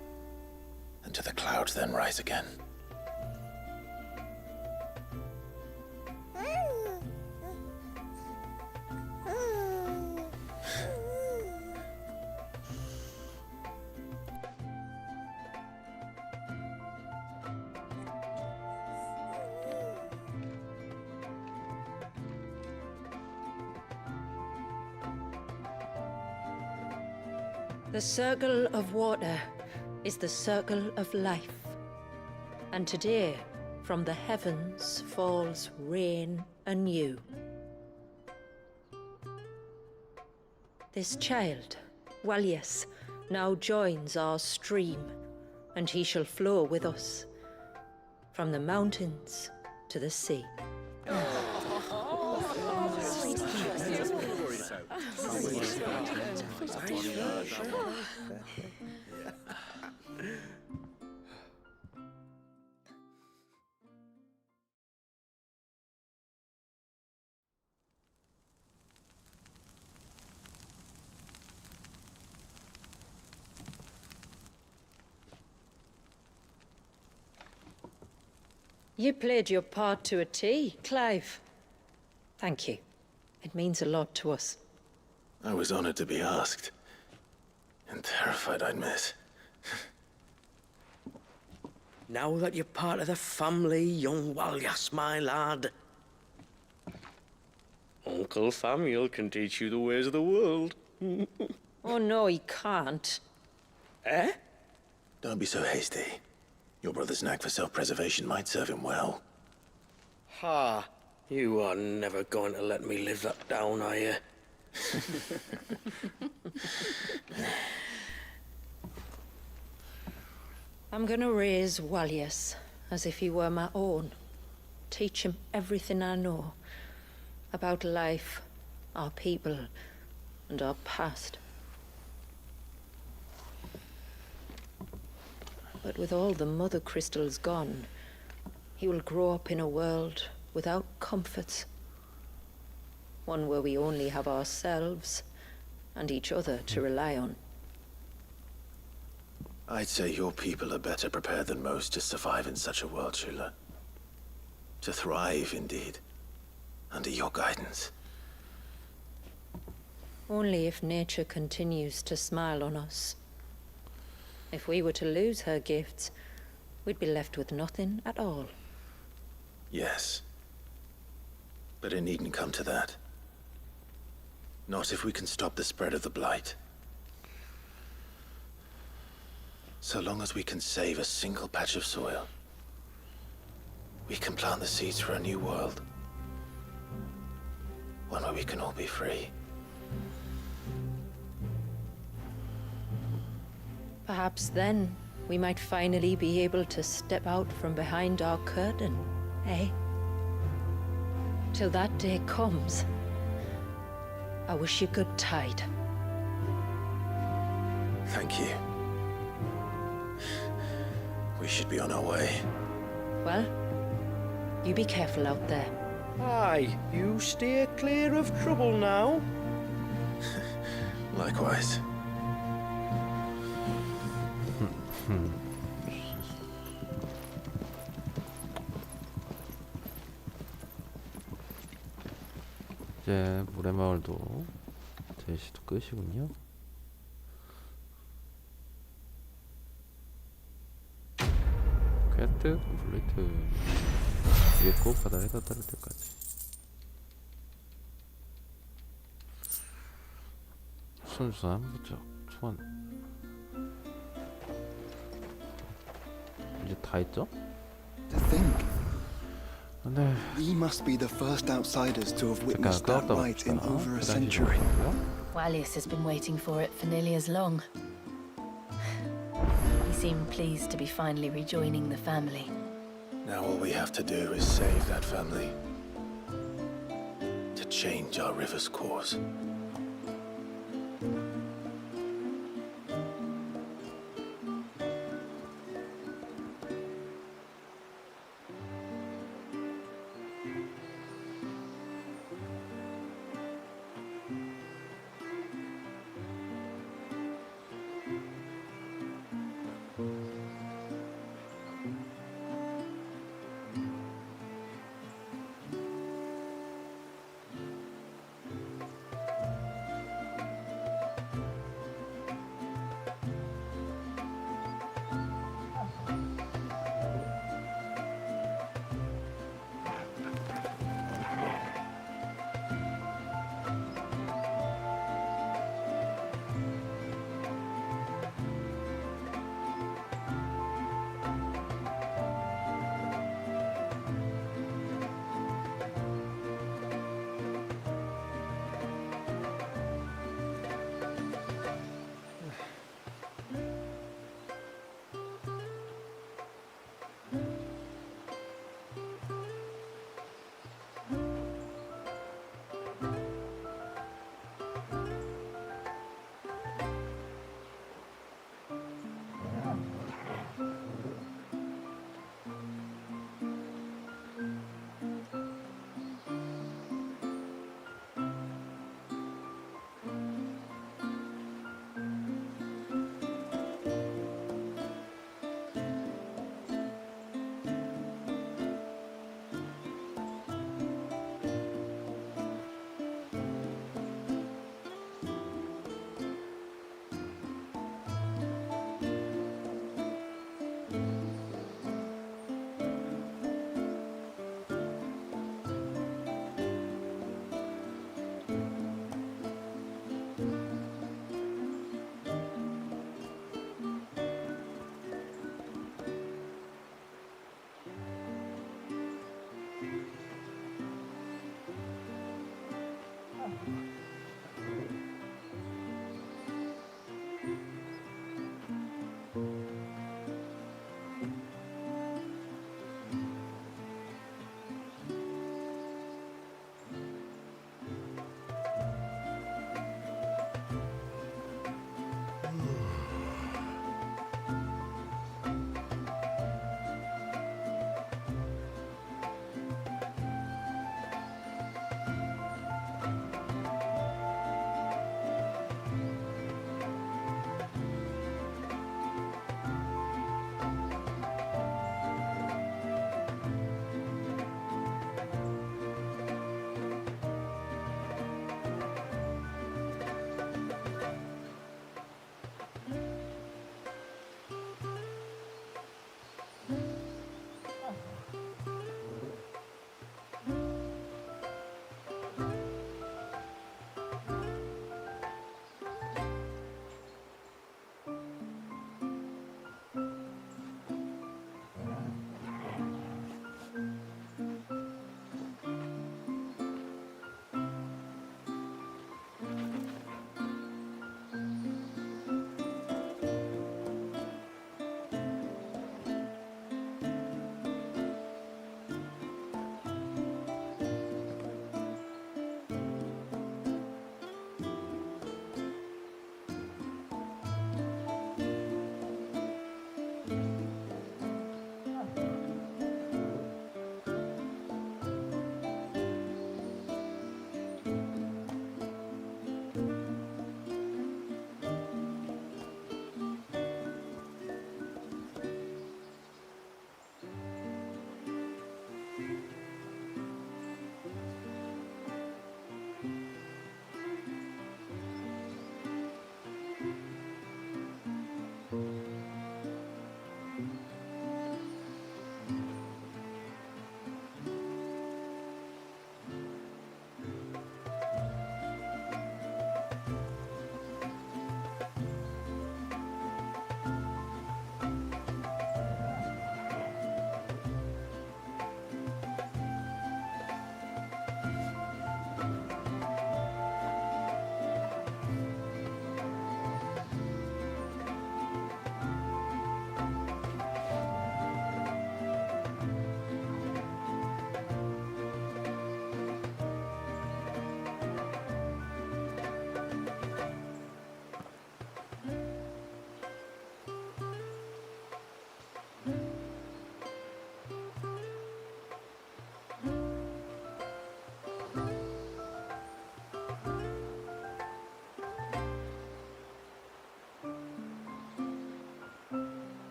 B: and to the clouds then rise again.
E: The circle of water is the circle of life. And today, from the heavens falls rain anew. This child, Walyas, now joins our stream, and he shall flow with us from the mountains to the sea. You played your part to a T, Clive. Thank you. It means a lot to us.
B: I was honored to be asked, and terrified I'd miss.
J: Now that you're part of the family, young Walyas, my lad. Uncle Samuel can teach you the ways of the world.
E: Oh no, he can't.
J: Eh?
B: Don't be so hasty. Your brother's knack for self-preservation might serve him well.
J: Ha! You are never going to let me live that down, are you?
E: I'm gonna raise Walyas as if he were my own. Teach him everything I know about life, our people, and our past. But with all the mother crystals gone, he will grow up in a world without comforts. One where we only have ourselves and each other to rely on.
B: I'd say your people are better prepared than most to survive in such a world, Shula. To thrive, indeed, under your guidance.
E: Only if nature continues to smile on us. If we were to lose her gifts, we'd be left with nothing at all.
B: Yes. But it needn't come to that. Not if we can stop the spread of the Blight. So long as we can save a single patch of soil, we can plant the seeds for a new world. One where we can all be free.
E: Perhaps then we might finally be able to step out from behind our curtain, eh? Till that day comes, I wish you good tide.
B: Thank you. We should be on our way.
E: Well, you be careful out there.
J: Aye, you steer clear of trouble now.
B: Likewise.
A: 이제 물의 마을도 제시도 끝이군요. 퀘스트 컴플리트. 위에 꼭 바다에 다다를 때까지. 순수한 무적 소환. 이제 다 했죠?
K: To think,
A: 근데
K: we must be the first outsiders to have
A: 약간
K: witnessed that
A: 아까웠다
K: rite in
A: 보니까
K: over a
A: 그 당시
K: century.
A: 좋았고요.
H: Wallius has been waiting for it for nearly as long. He seemed pleased to be finally rejoining the family.
B: Now all we have to do is save that family. To change our river's course.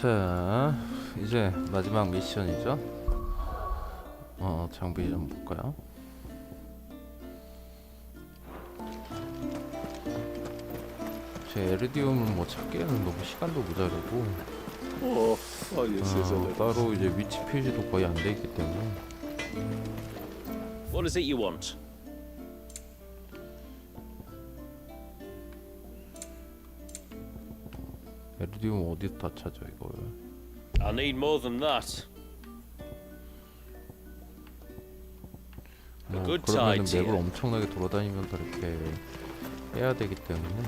A: 자, 이제 마지막 미션이죠. 장비 좀 볼까요? 제 에르디움은 뭐 찾기에는 너무 시간도 모자르고 따로 이제 위치 표시도 거의 안 돼 있기 때문에.
G: What is it you want?
A: 에르디움 어디서 다 찾아 이거를?
G: I need more than that. good
A: 그러면은
G: tides
A: 맵을
G: here.
A: 엄청나게 돌아다니면서 이렇게 해야 되기 때문에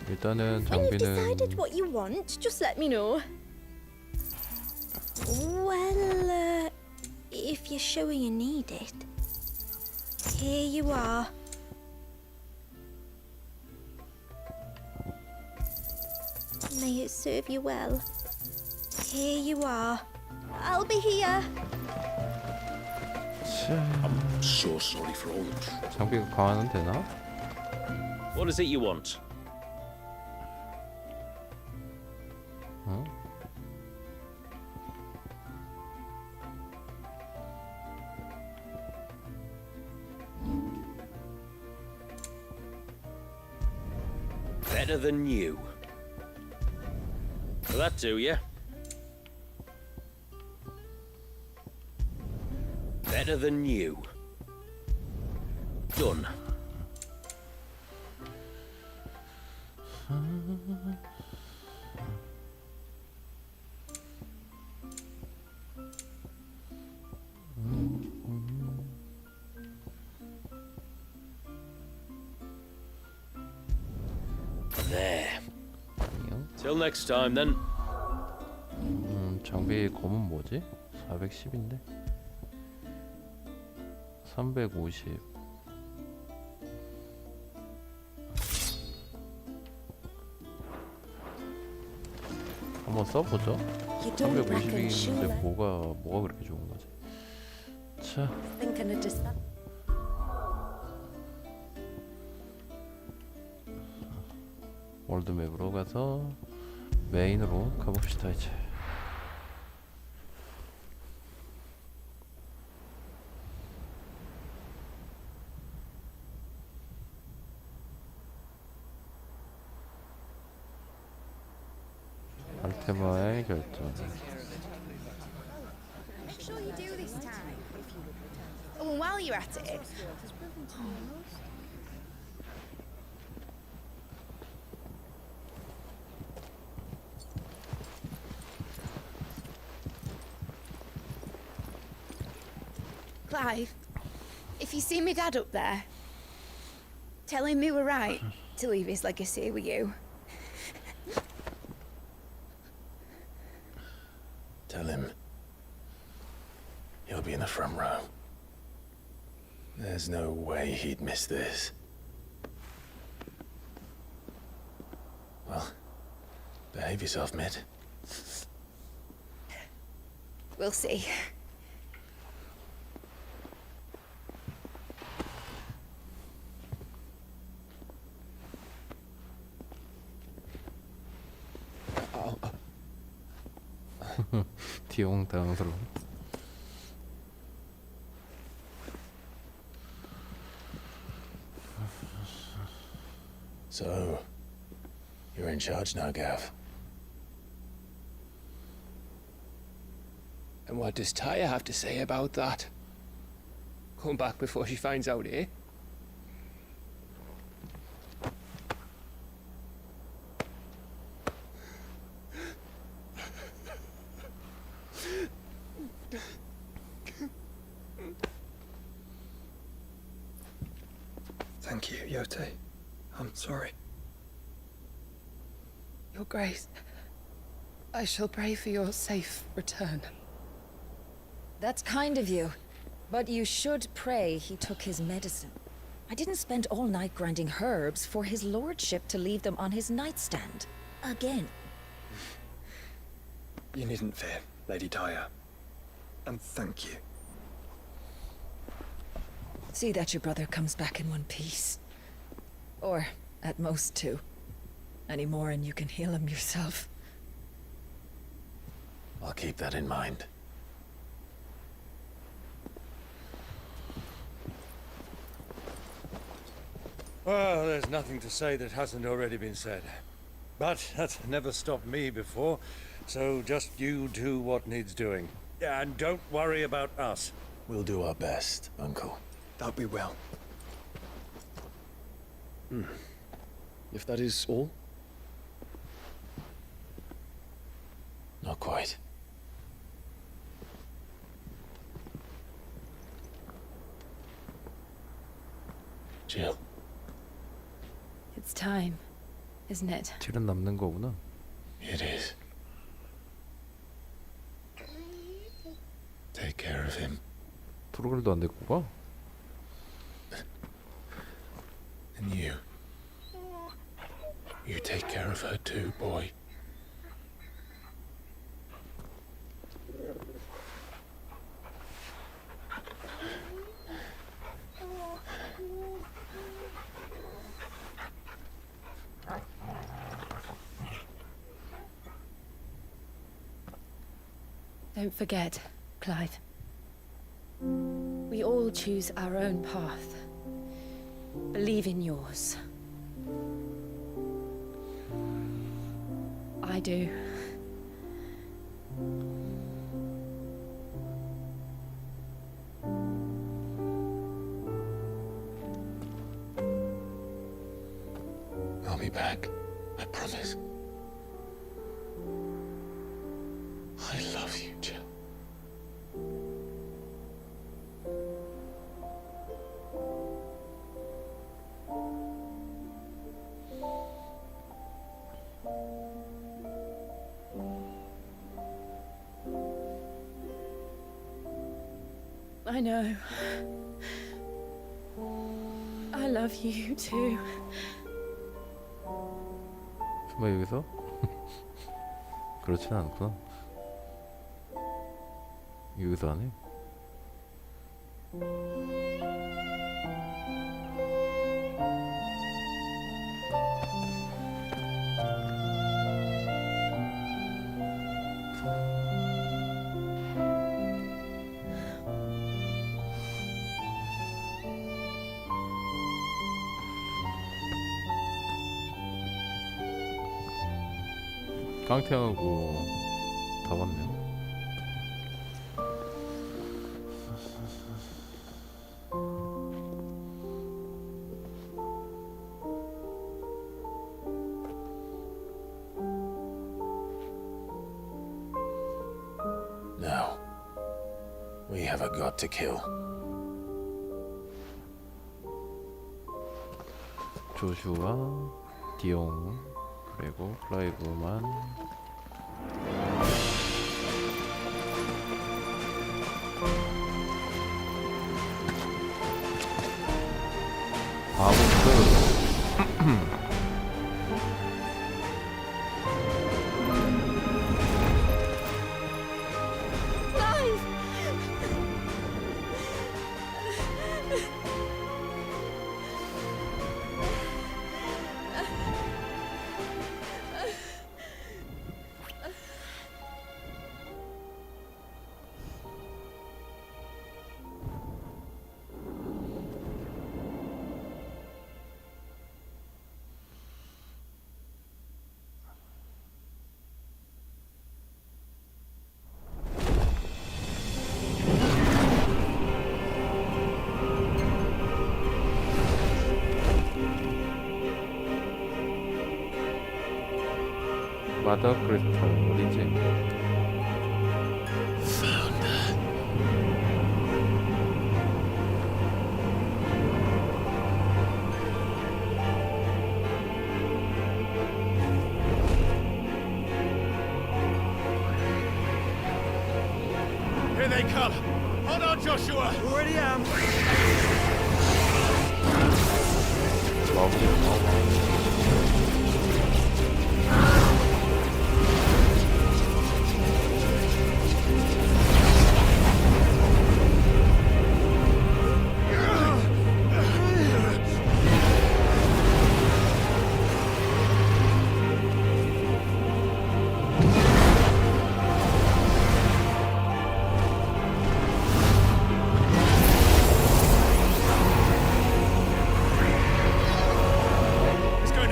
A: 일단은
I: When you've
A: 장비는
I: decided what you want, just let me know. Well, if you're sure you need it, here you are. May it serve you well. Here you are. I'll be here.
G: I'm so sorry for all the trouble.
A: 장비가 강화는 되나?
J: What is it you want?
A: 응?
J: Better than you. Will that do you? Better than you. Done. There. Till next time then.
A: 장비 검은 뭐지? 410인데 350. 한번 써보죠. 350인데 뭐가 그렇게 좋은 거지? 자, 월드맵으로 가서 메인으로 가봅시다 이제. 알테마의 결정.
F: Make sure you do this time. Oh, and while you're at it. Clive, if you see me dad up there, tell him we were right to leave his legacy with you.
B: Tell him he'll be in the front row. There's no way he'd miss this. Well, behave yourself, Mitt.
F: We'll see.
A: 디용 당황스러워.
B: So, you're in charge now, Gav.
M: And what does Taya have to say about that? Come back before she finds out, eh?
L: Thank you, Yote. I'm sorry.
N: Your Grace, I shall pray for your safe return.
E: That's kind of you. But you should pray he took his medicine. I didn't spend all night grinding herbs for his lordship to leave them on his nightstand. Again.
L: You needn't fear, Lady Taya. And thank you.
E: See that your brother comes back in one piece. Or, at most, two. Any more and you can heal him yourself.
B: I'll keep that in mind.
O: Well, there's nothing to say that hasn't already been said. But that's never stopped me before, so just you do what needs doing. And don't worry about us.
B: We'll do our best, Uncle.
L: That we will.
G: If that is all?
B: Not quite. Jill.
H: It's time, isn't it?
A: 딜은 남는 거구나.
B: It is. Take care of him.
A: 프로그램도 안 데리고 가?
B: And you. You take care of her too, boy.
H: Don't forget, Clive. We all choose our own path. Believe in yours. I do.
G: I'll be back. I promise. I love you, Jill.
H: I know. I love you too.
A: 정말 여기서? 그렇진 않구나. 여기서 안 해? 깡태하고 다 봤네요.
B: Now, we have a god to kill.
A: 조슈아, 디옹, 그리고 클라이브만. 바보스. 마더 크리스탈 어디지?
O: Here they come. Hold on, Joshua.
J: Already am.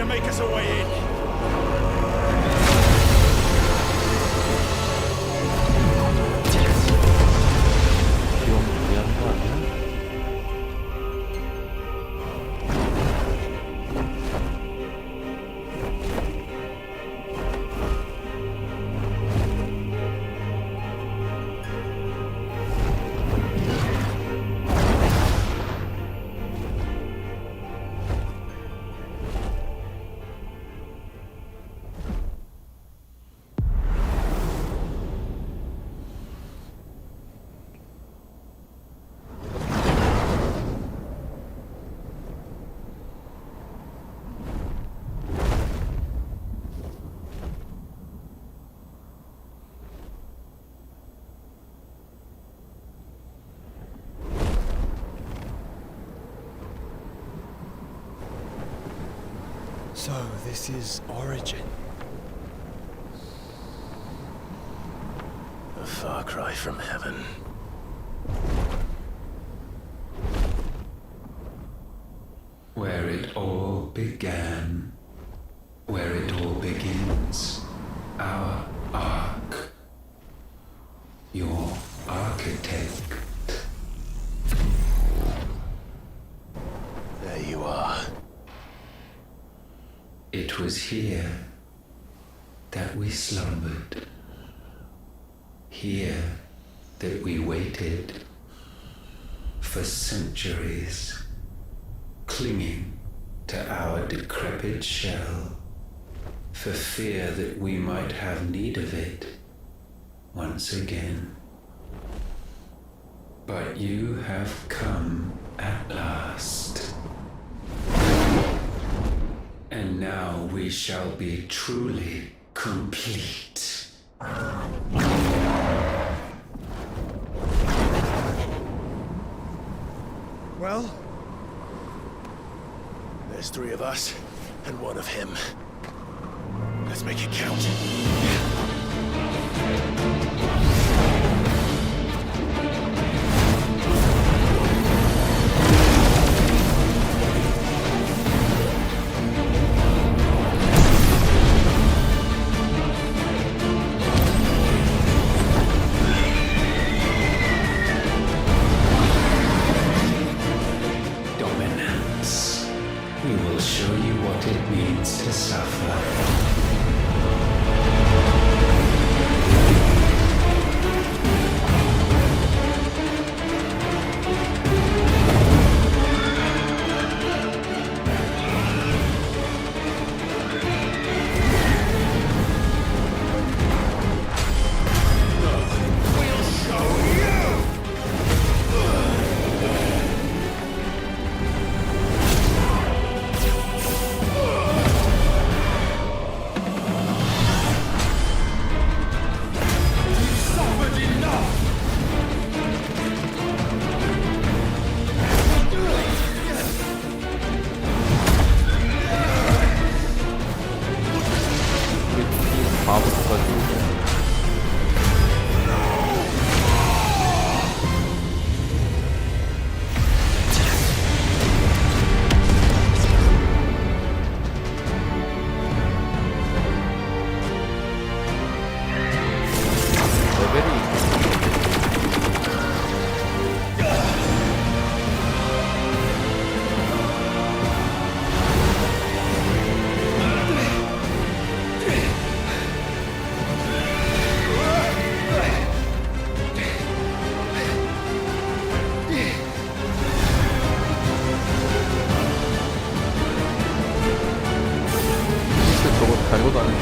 O: Make us a way in.
A: 디옹 준비하는 거 아니야?
L: So, this is Origin.
B: A far cry from heaven.
P: Where it all began, where it all begins, our ark, your architect.
B: There you are.
P: It was here that we slumbered, here that we waited for centuries, clinging to our decrepit shell, for fear that we might have need of it once again. But you have come at last. And now we shall be truly complete.
B: Well? There's 3 of us, and 1 of him. Let's make it count.
P: Dominance. We will show you what it means to suffer.
A: 달고 다니는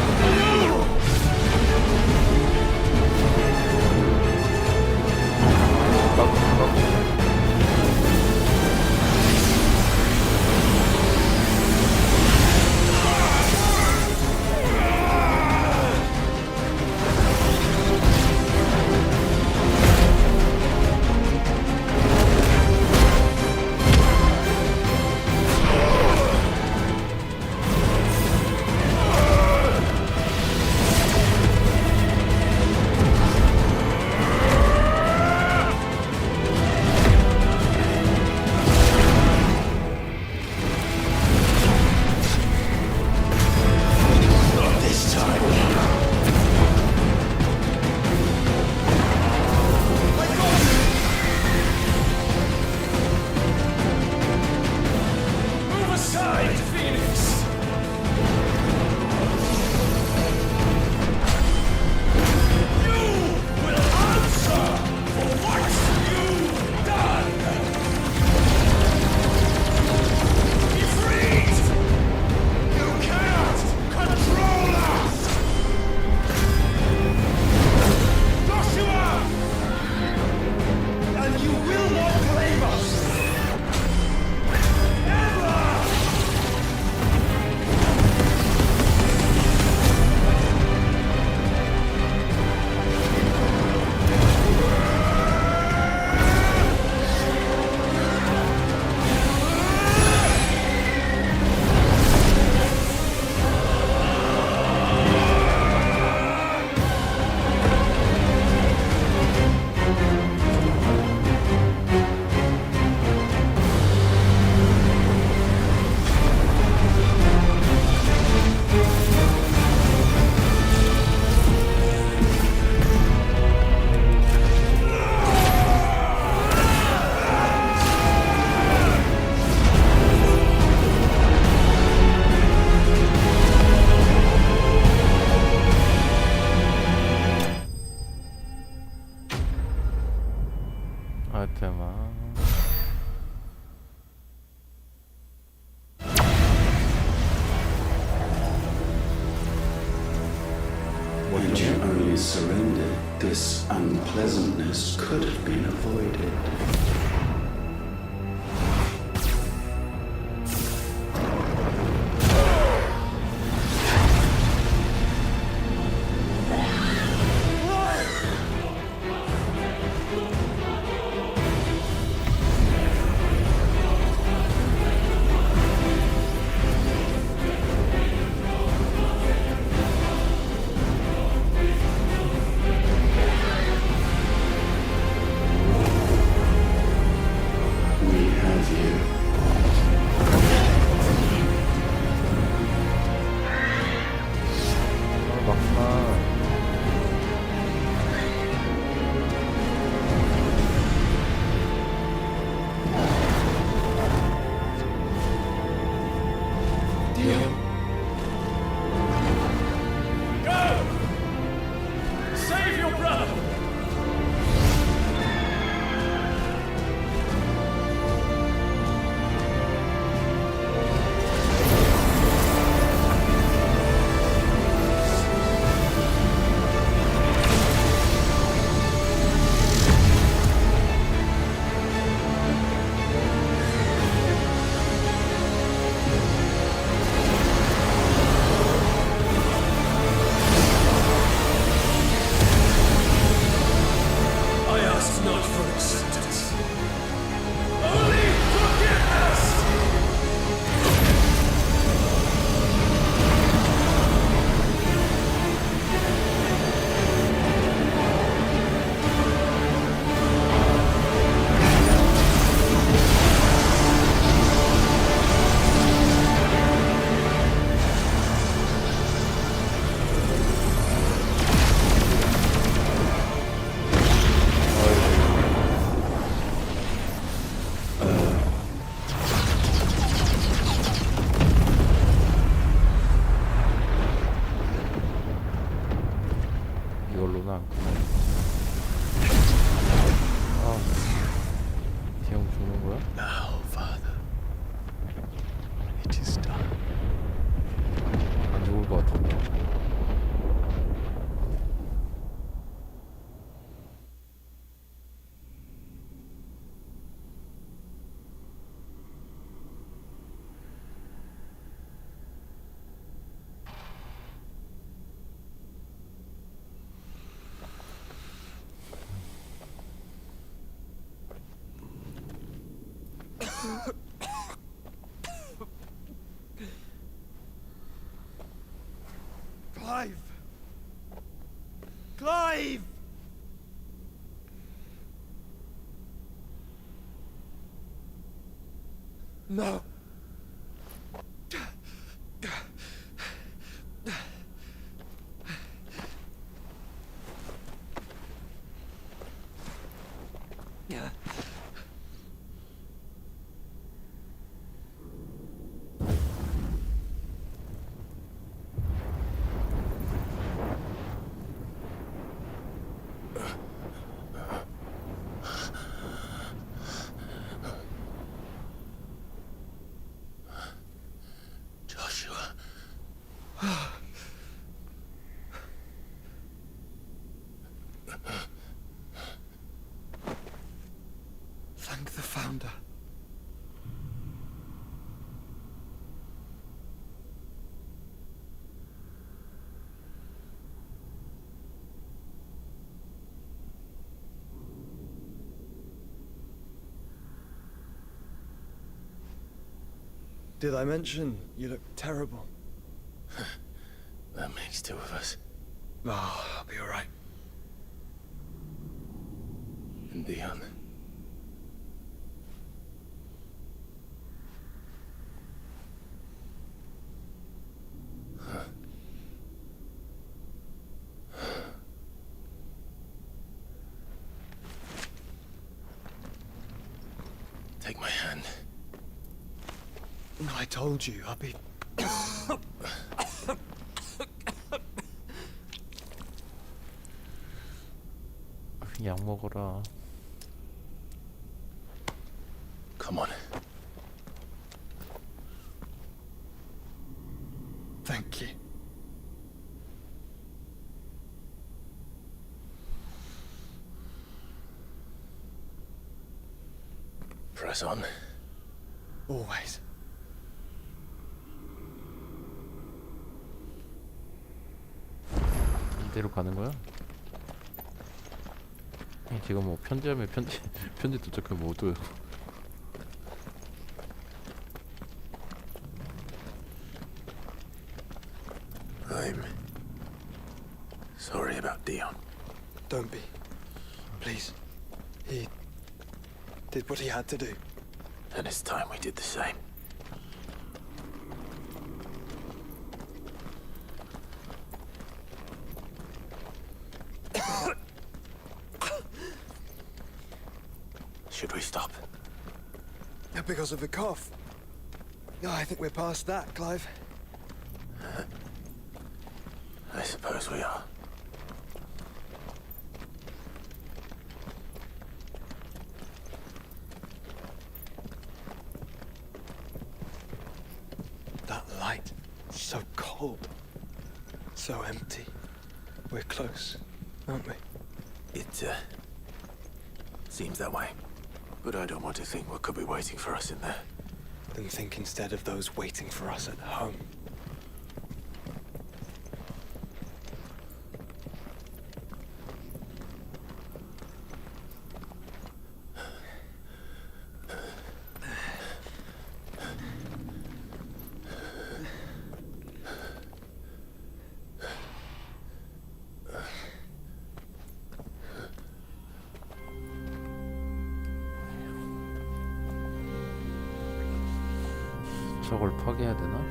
A: 하여튼만
P: Had you only surrendered, this unpleasantness could have been avoided.
A: 이걸로는 안 끝나요. 아, 지금 죽는 거야?
B: Now, Father, it is done.
A: 안 죽을 것 같은데.
J: Clive! Clive! No.
K: Thank the Founder. Did I mention you look terrible?
B: That makes two of us.
K: Oh, I'll be alright.
B: And Dion. Take my hand.
K: I told you, I'll be...
A: 약 먹어라.
B: Come on.
K: Thank you.
B: Press on.
K: Always.
A: 이대로 가는 거야? 지금 뭐 편지하면 편지 도착하면 뭐 어떡해요?
B: I'm sorry about Dion.
K: Don't be. Please. He did what he had to do.
B: And it's time we did the same. Should we stop?
K: Because of the cough. No, I think we're past that, Clive.
B: I suppose we are.
K: That light, so cold, so empty. We're close, aren't we?
B: It seems that way. But I don't want to think what could be waiting for us in there.
K: Then think instead of those waiting for us at home.
A: 저걸 파괴해야 되나?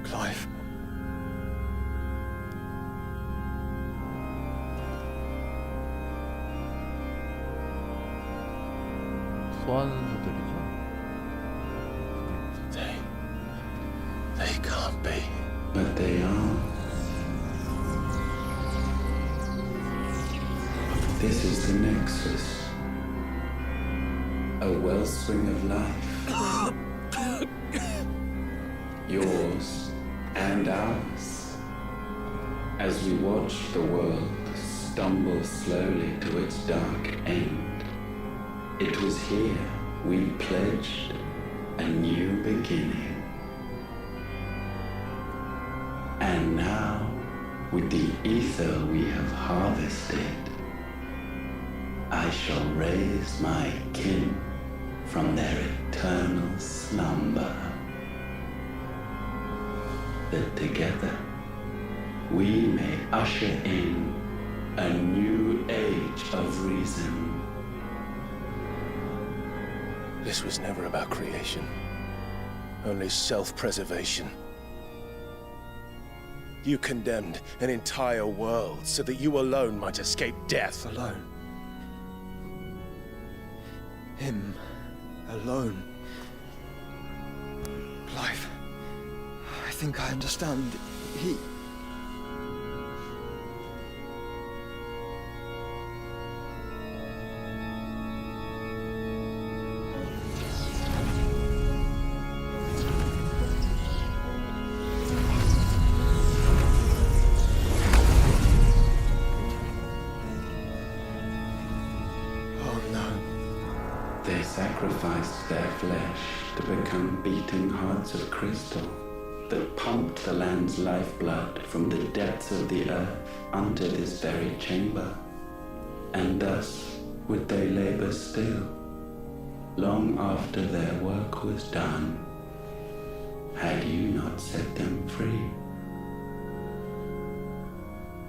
K: Clive.
A: 소환수들이죠.
B: They can't be.
P: But they are. This is the Nexus. A wellspring of life. Yours and ours. As we watch the world stumble slowly to its dark end, it was here we pledged a new beginning. And now, with the ether we have harvested, I shall raise my kin from their eternal slumber, that together we may usher in a new age of reason.
B: This was never about creation, only self-preservation. You condemned an entire world so that you alone might escape death.
K: Alone. Him. Alone. Clive. I think I understand. He...
P: They sacrificed their flesh to become beating hearts of crystal that pumped the land's lifeblood from the depths of the earth unto this very chamber. And thus would they labor still, long after their work was done, had you not set them free.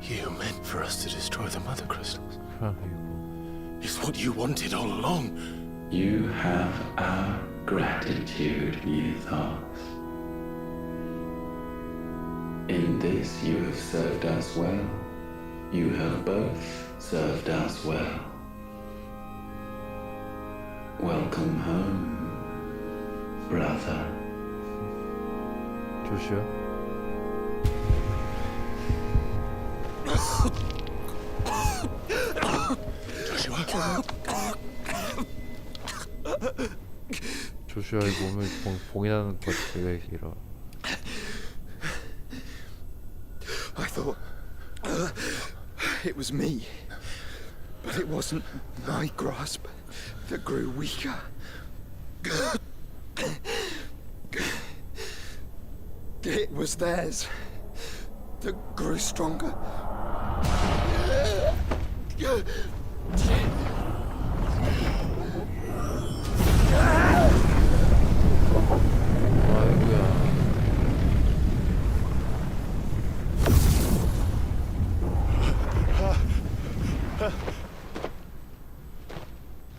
B: You meant for us to destroy the mother crystals. It's what you wanted all along.
P: You have our gratitude, Muthos. In this you have served us well. You have both served us well. Welcome home, brother.
A: Joshua.
B: Joshua.
A: 조슈아의 몸을 봉인하는 것 되게 길어.
K: I thought it was me, but it wasn't my grasp that grew weaker. It was theirs that grew stronger.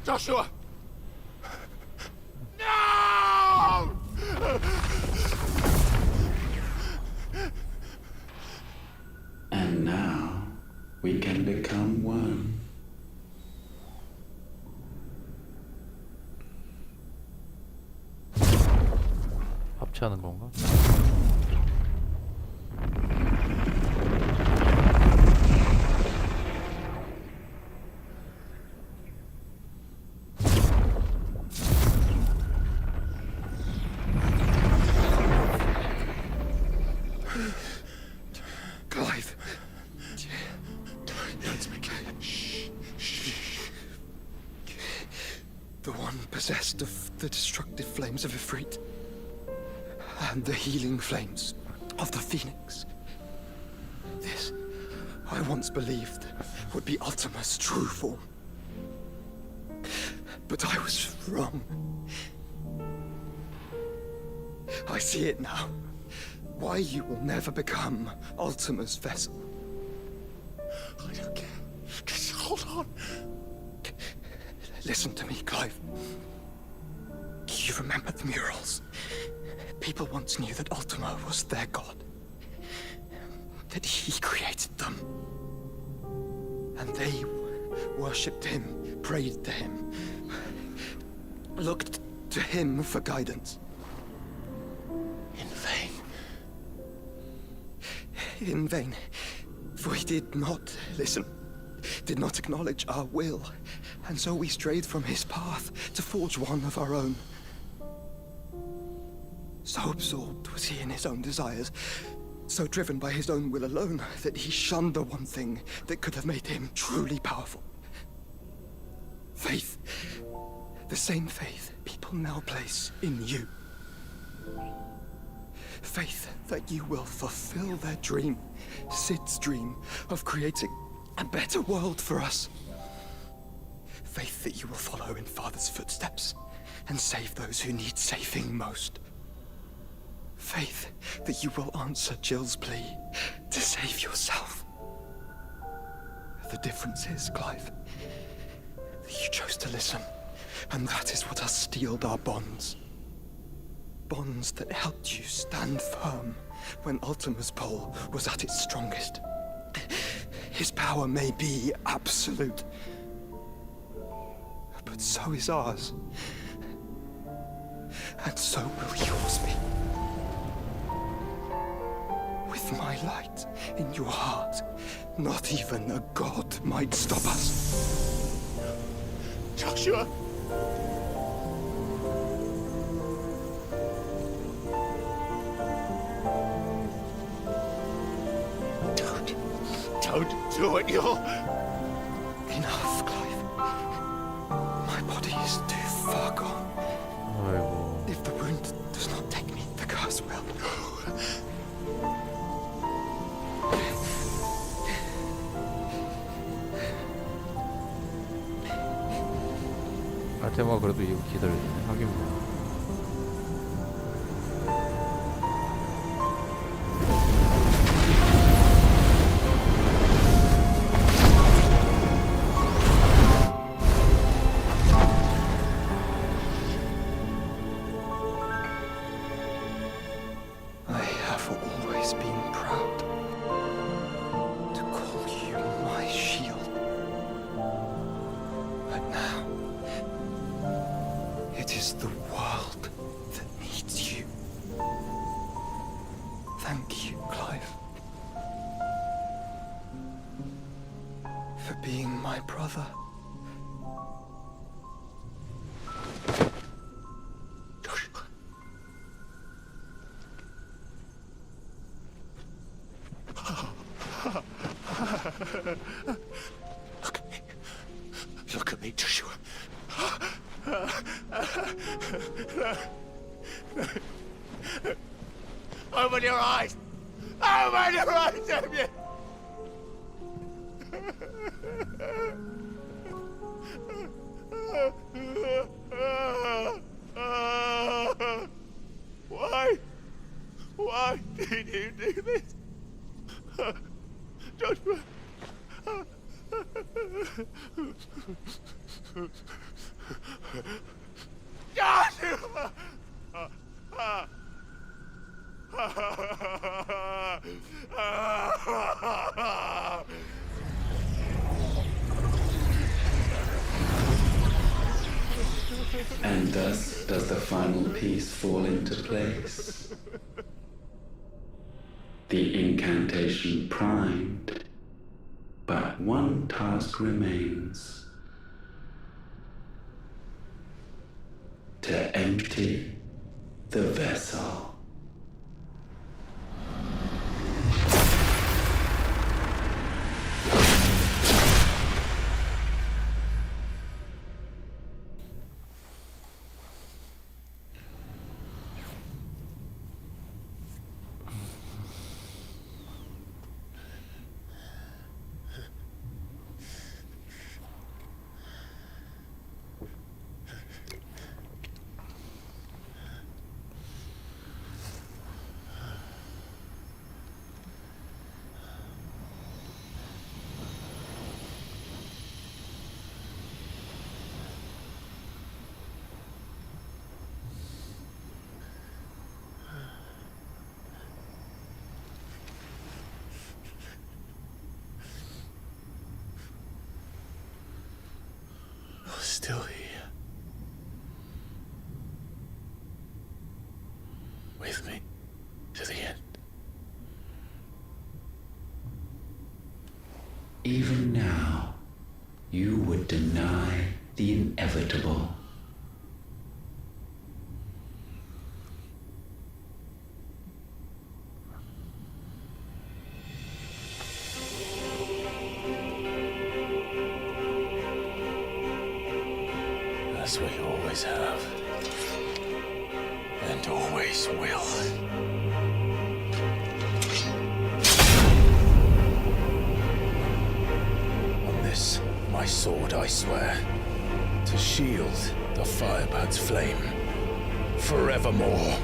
B: Joshua! No!
P: And now we can become one.
A: 합체하는 건가?
K: Clive. Don't speak. The one possessed of the destructive flames of Ifrit and the healing flames of the Phoenix. This, I once believed, would be Ultima's true form. But I was wrong. I see it now. Why you will never become Ultima's vessel.
B: I don't care. Just hold on.
K: Listen to me, Clive. You remember the murals? People once knew that Ultima was their god. That he created them. And they worshipped him, prayed to him, looked to him for guidance. In vain. In vain. For he did not listen, did not acknowledge our will, and so we strayed from his path to forge one of our own. So absorbed was he in his own desires, so driven by his own will alone, that he shunned the one thing that could have made him truly powerful. Faith. The same faith people now place in you. Faith that you will fulfill their dream, Sid's dream, of creating a better world for us. Faith that you will follow in Father's footsteps and save those who need saving most. Faith that you will answer Jill's plea to save yourself. The difference is, Clive, that you chose to listen, and that is what has steeled our bonds. Bonds that helped you stand firm when Ultima's pull was at its strongest. His power may be absolute, but so is ours. And so will yours be. With my light in your heart, not even a god might stop us.
B: Joshua! Don't do it, you'll...
K: Enough, Clive. My body is too far gone.
A: 아이고.
K: If the wound does not take me, the curse will.
A: 알테마 그래도 이거 기다려주네. 하긴 뭐.
K: I have always been proud to call you my shield. But now, it is the world that needs you. Thank you, Clive, for being my brother.
B: Look at me. Look at me, Joshua. Open your eyes! Open your eyes, Damien! Why? Why did you do this? Joshua! Joshua!
P: And thus does the final piece fall into place. The incantation primed, but one task remains. To empty the vessel.
B: Still here. With me to the end.
P: Even now, you would deny the inevitable.
B: As we always have. And always will. On this, my sword, I swear, to shield the Firebird's flame forevermore.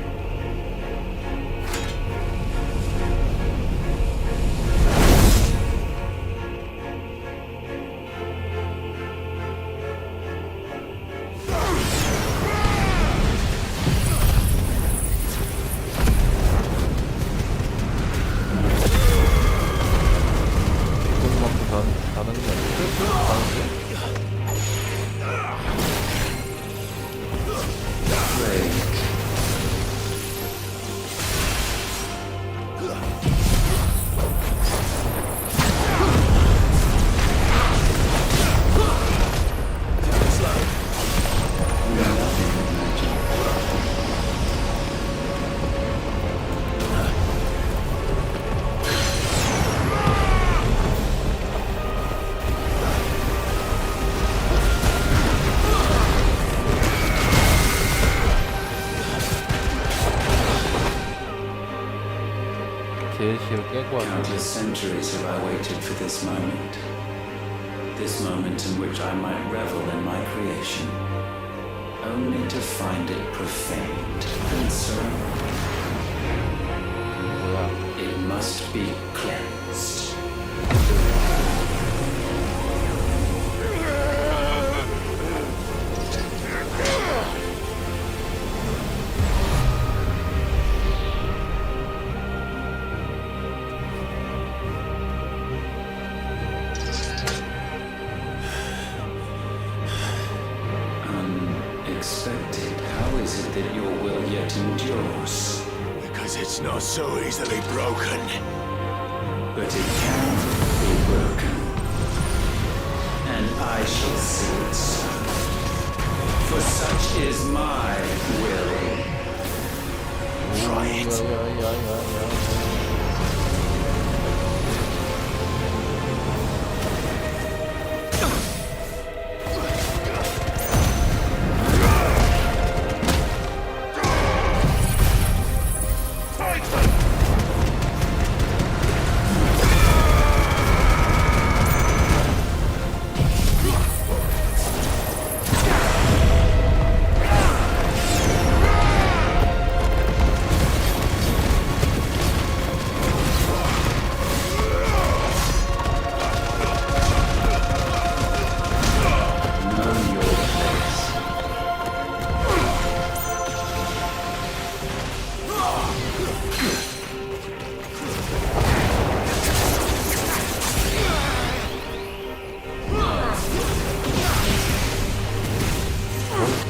P: Countless centuries have I waited for this moment. This moment in which I might revel in my creation, only to find it profaned and so it must be cleansed. That your will yet endures.
B: Because it's not so easily broken.
P: But it can be broken. And I shall see it so. For such is my will.
B: Try it.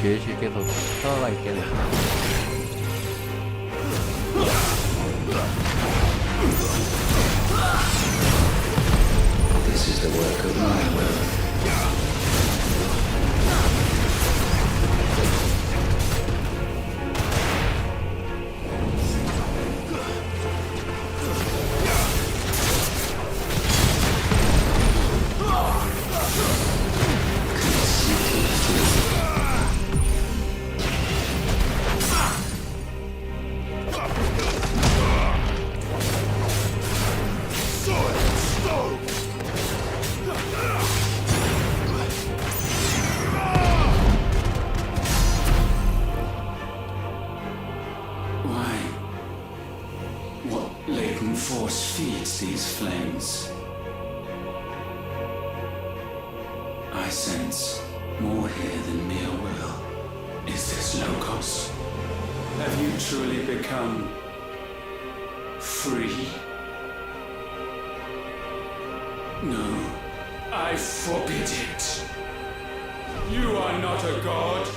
A: DLC께서 편안하게 깨네.
P: This is the work of my will. Force feeds these flames. I sense more here than mere will. Is this Logos? Have you truly become free? No, I forbid it. You are not a god.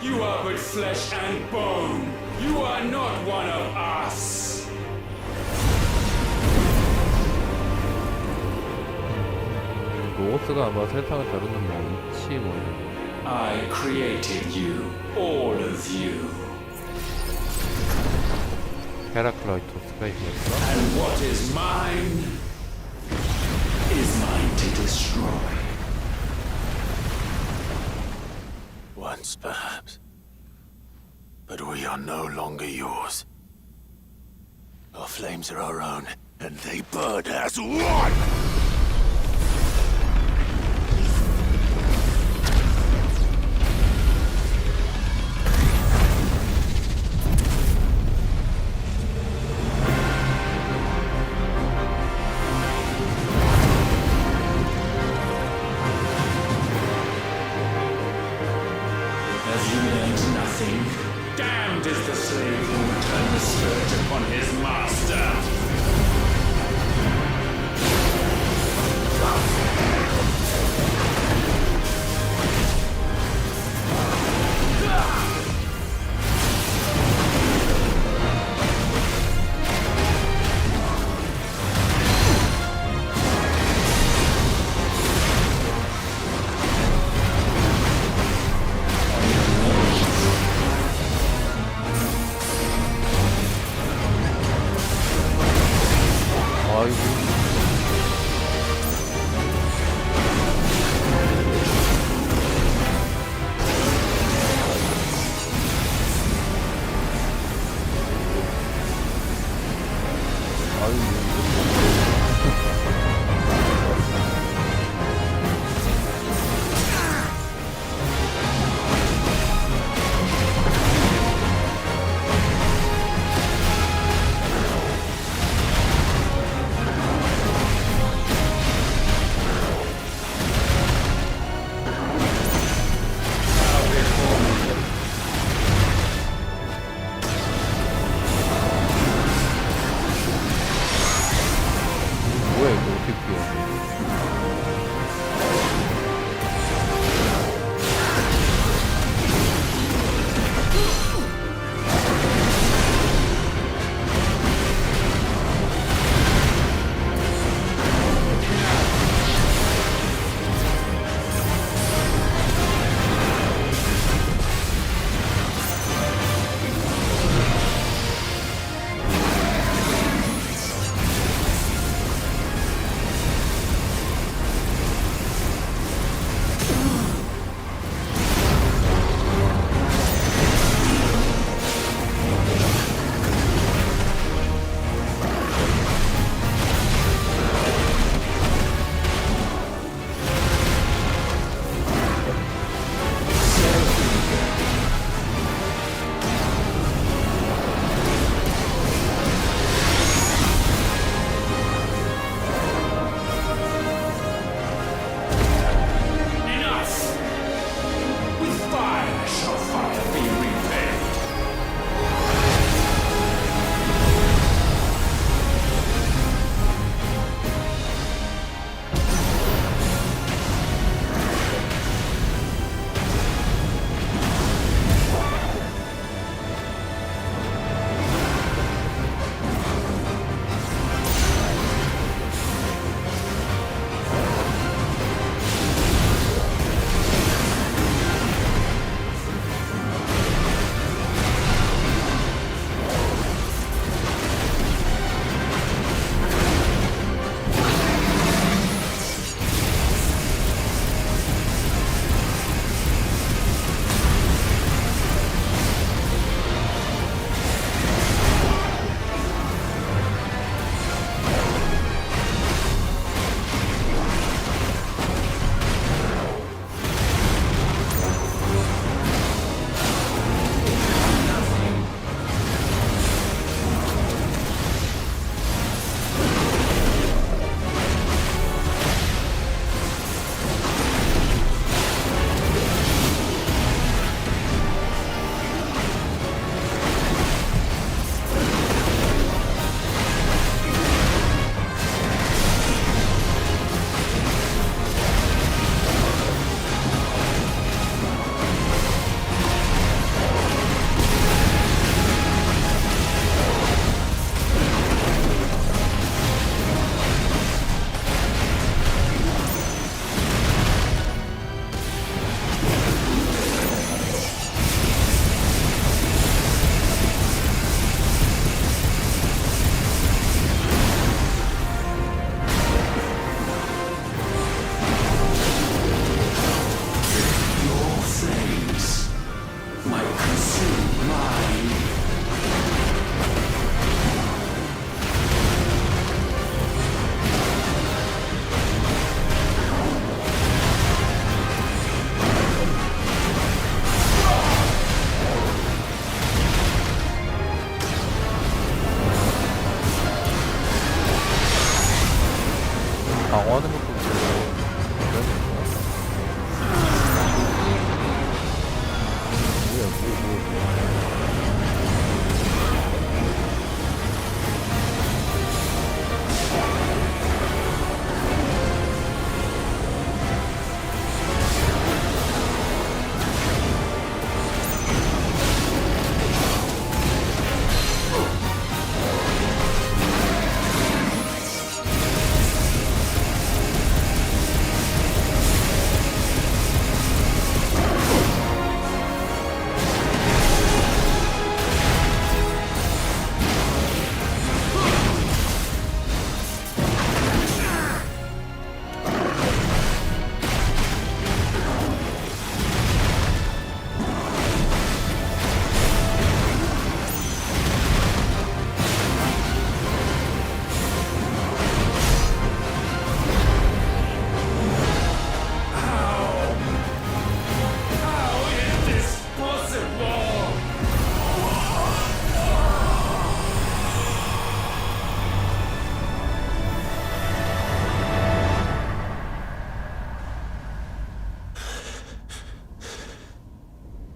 P: You are but flesh and bone. You are not one of us.
A: 로고스가 아마 세상을 다루는 뭐 이치 뭐
P: I created you, all of you.
A: 헤라클라이토스가 있었어?
P: And what is mine is mine to destroy.
B: Once, perhaps. But we are no longer yours. Our flames are our own, and they burn as one!
P: Damned is the slave who will turn the scourge upon his master.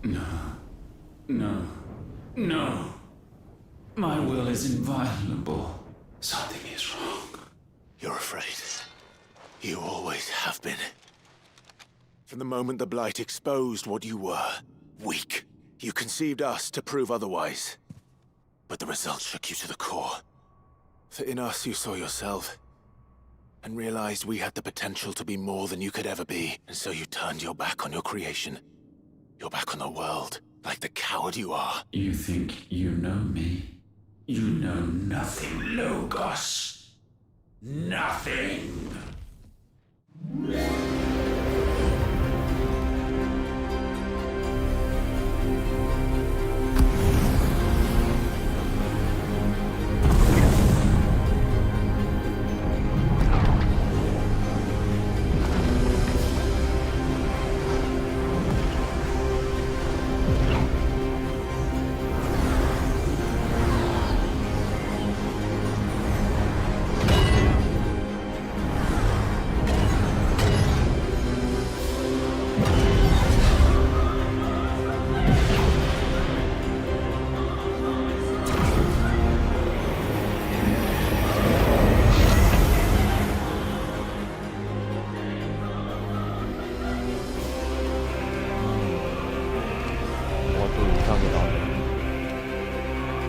P: No. No. No. My will is inviolable. Something is wrong.
B: You're afraid. You always have been. From the moment the Blight exposed what you were, weak, you conceived us to prove otherwise. But the result shook you to the core. For in us you saw yourself, and realized we had the potential to be more than you could ever be, and so you turned your back on your creation. Your back on the world, like the coward you are.
P: You think you know me? You know nothing, Logos. Nothing!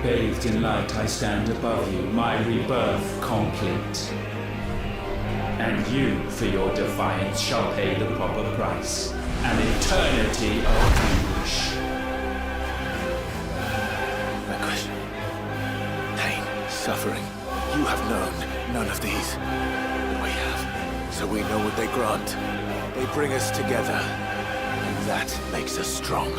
P: Bathed in light, I stand above you, my rebirth complete. And you, for your defiance, shall pay the proper price. An eternity of anguish.
B: Anguish. Pain. Suffering. You have known none of these. We have. So we know what they grant. They bring us together. And that makes us strong.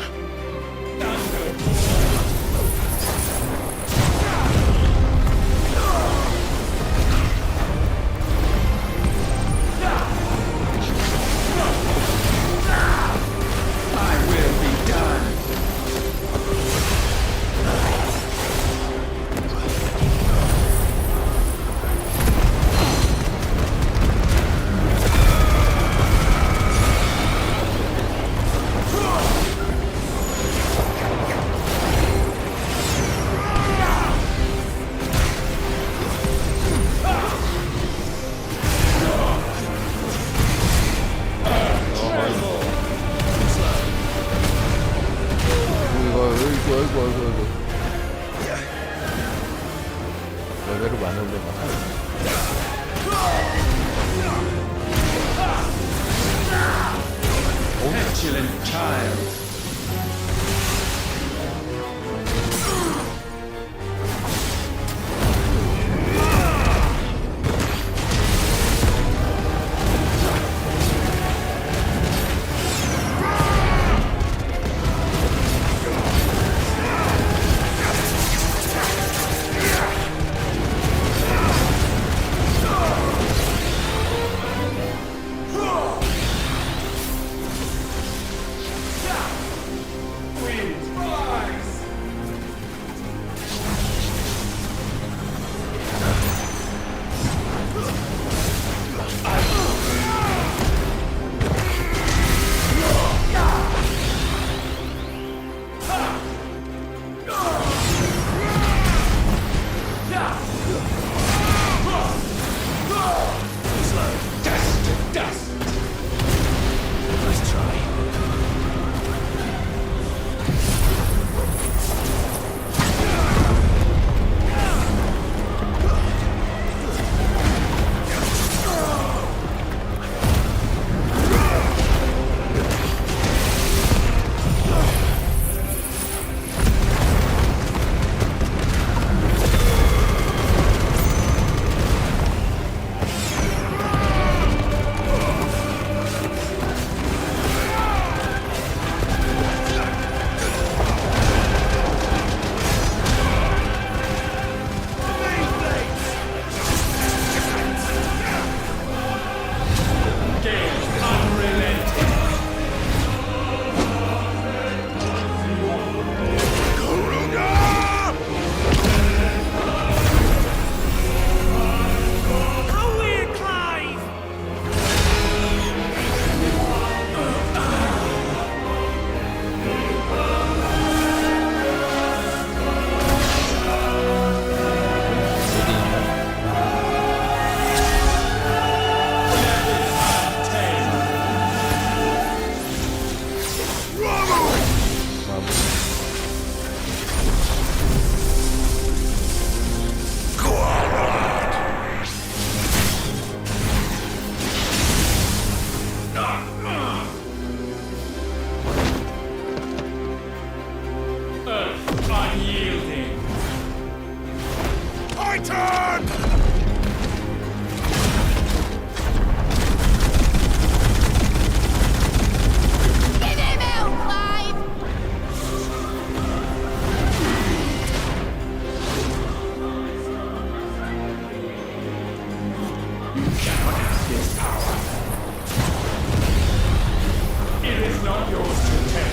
A: 레벨을 많이 올려놔.
P: Petulant child.
Q: is not yours to take.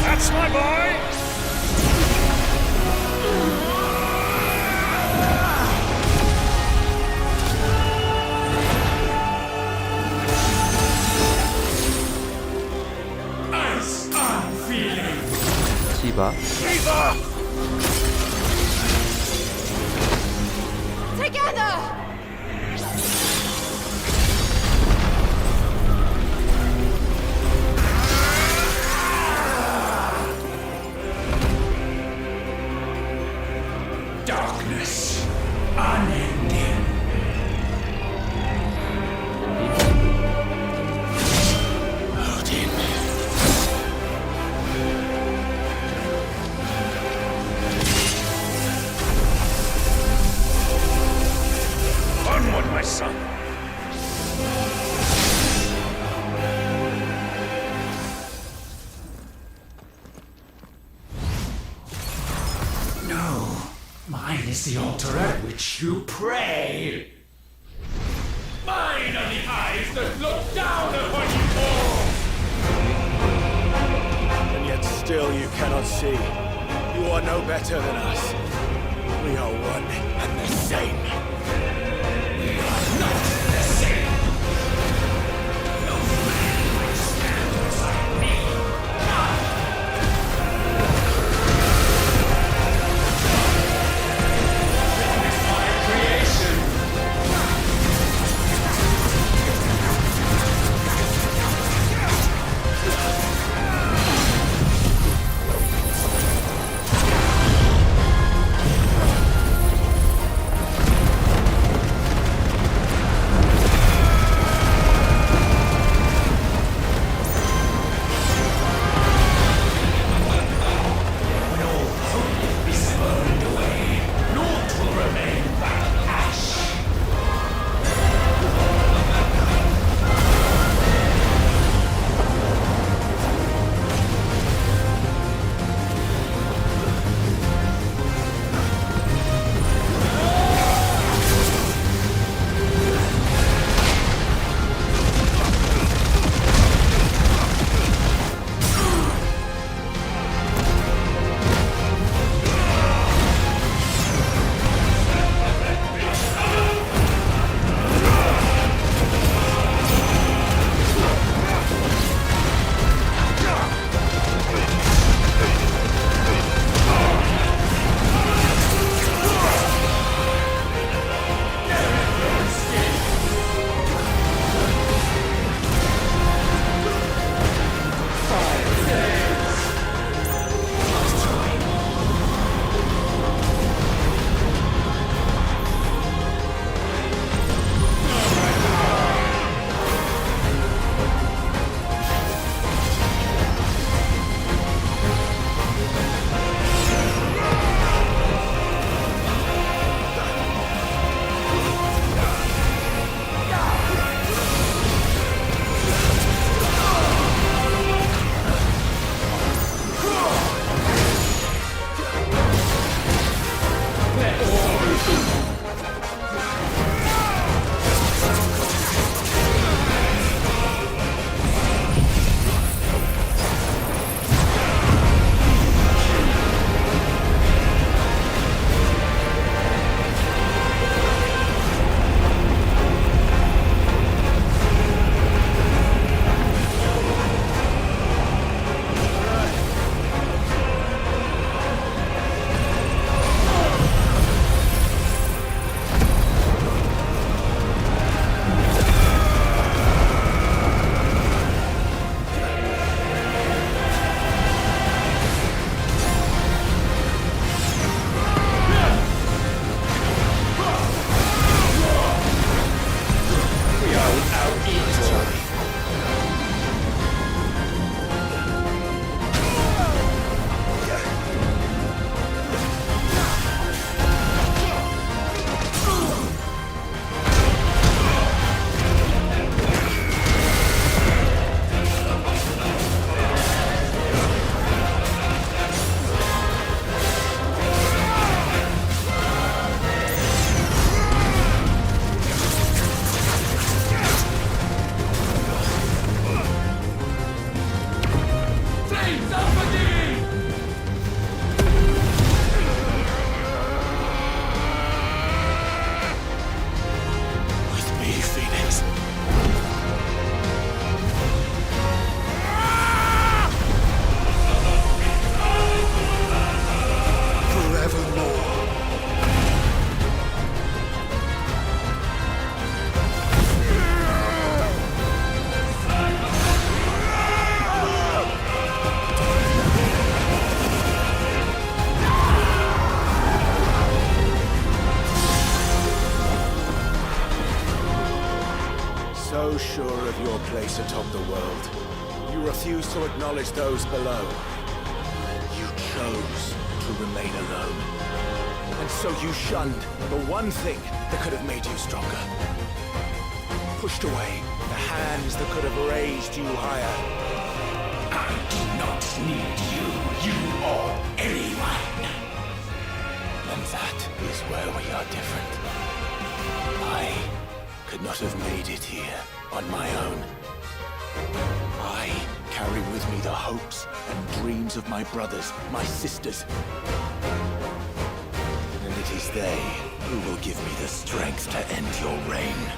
O: That's my boy!
Q: Ice on feeling.
A: Shiva.
O: Shiva!
F: Together!
Q: Darkness. Unending. Odin.
O: Onward, my son!
Q: No. Mine is the altar at which you pray. Mine are the eyes that look down upon you all.
B: And yet still you cannot see. You are no better than us. We are one and the same.
Q: We are not the same. No man will stand beside me. Witness my creation.
B: sure of your place atop the world. You refuse to acknowledge those below. You chose to remain alone. And so you shunned the one thing that could have made you stronger. Pushed away the hands that could have raised you higher.
Q: I do not need you, you or anyone.
B: And that is where we are different. I could not have made it here on my own. I carry with me the hopes and dreams of my brothers, my sisters. And it is they who will give me the strength to end your reign.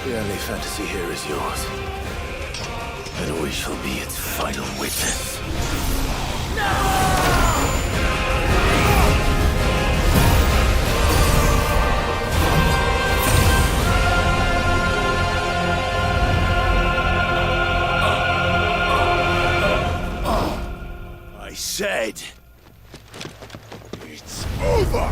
B: The only fantasy here is yours. And we shall be its final witness. I said, it's over!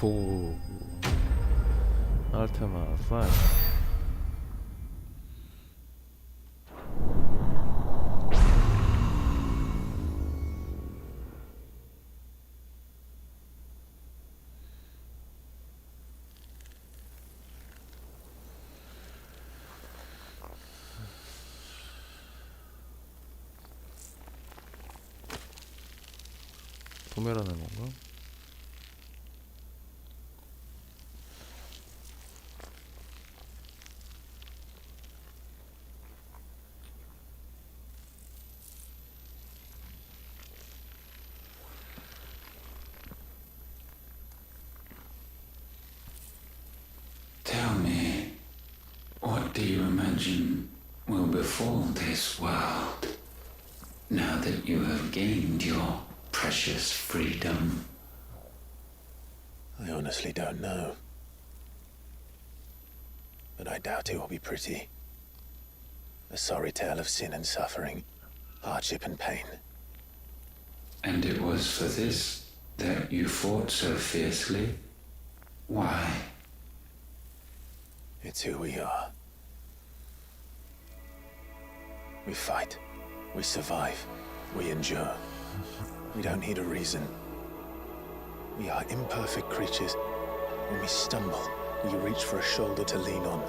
A: 오. 알테마 5. 도매라는 건가?
P: Tell me, what do you imagine will befall this world now that you have gained your precious freedom?
B: I honestly don't know. But I doubt it will be pretty. A sorry tale of sin and suffering, hardship and pain.
P: And it was for this that you fought so fiercely? Why?
B: It's who we are. We fight. We survive. We endure. We don't need a reason. We are imperfect creatures. When we stumble, we reach for a shoulder to lean on.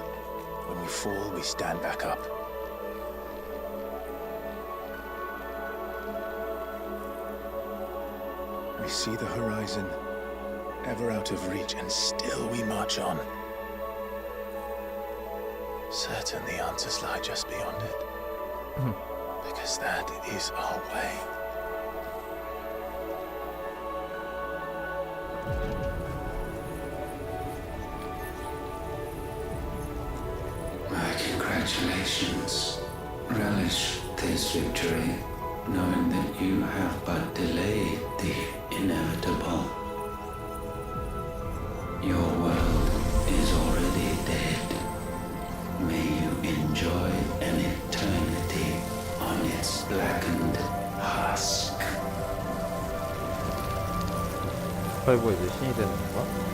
B: When we fall, we stand back up. We see the horizon, ever out of reach, and still we march on. Certain the answers lie just beyond it. Because that is our way.
P: My congratulations. Relish this victory, knowing that you have but delayed the inevitable. Your world is already dead. May you enjoy an eternity on its blackened husk.
A: 파이브가 이제 신이 되는 건가?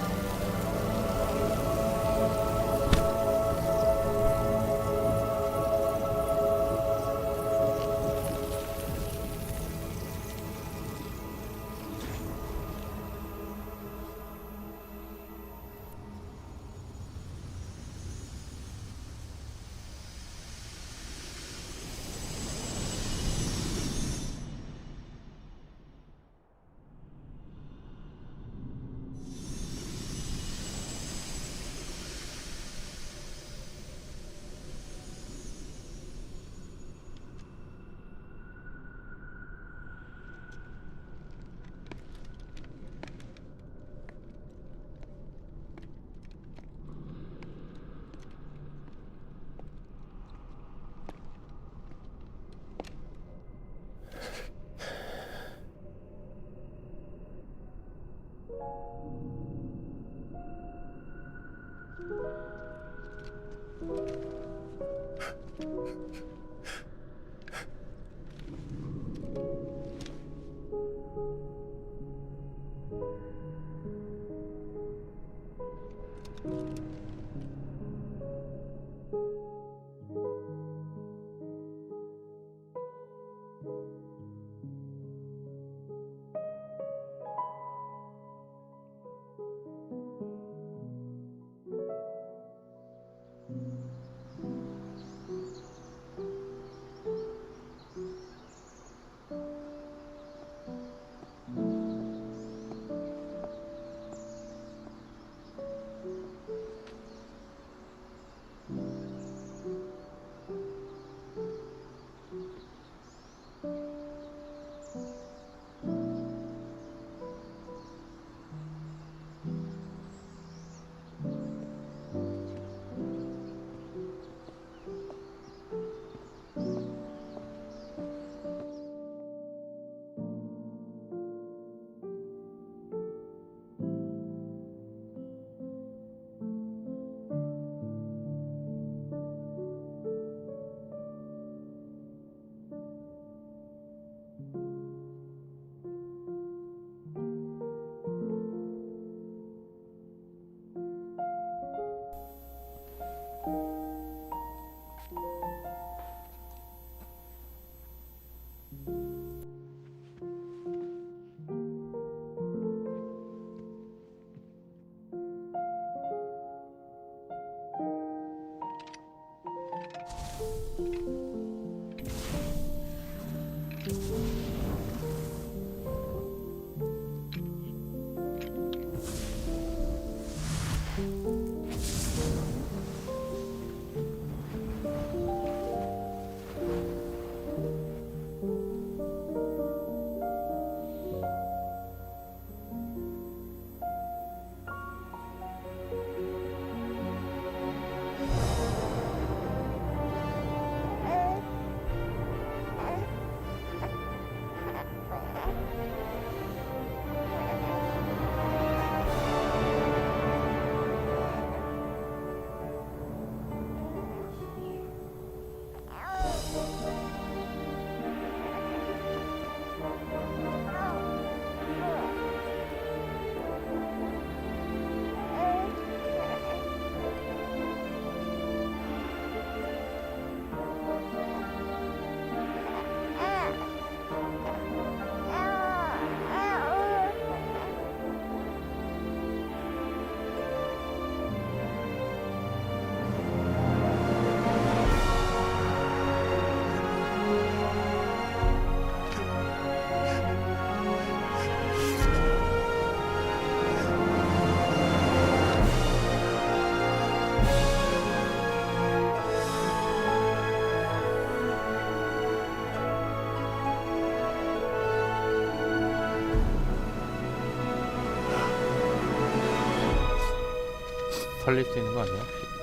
A: 살릴 수 있는 거 아니야? 혹시?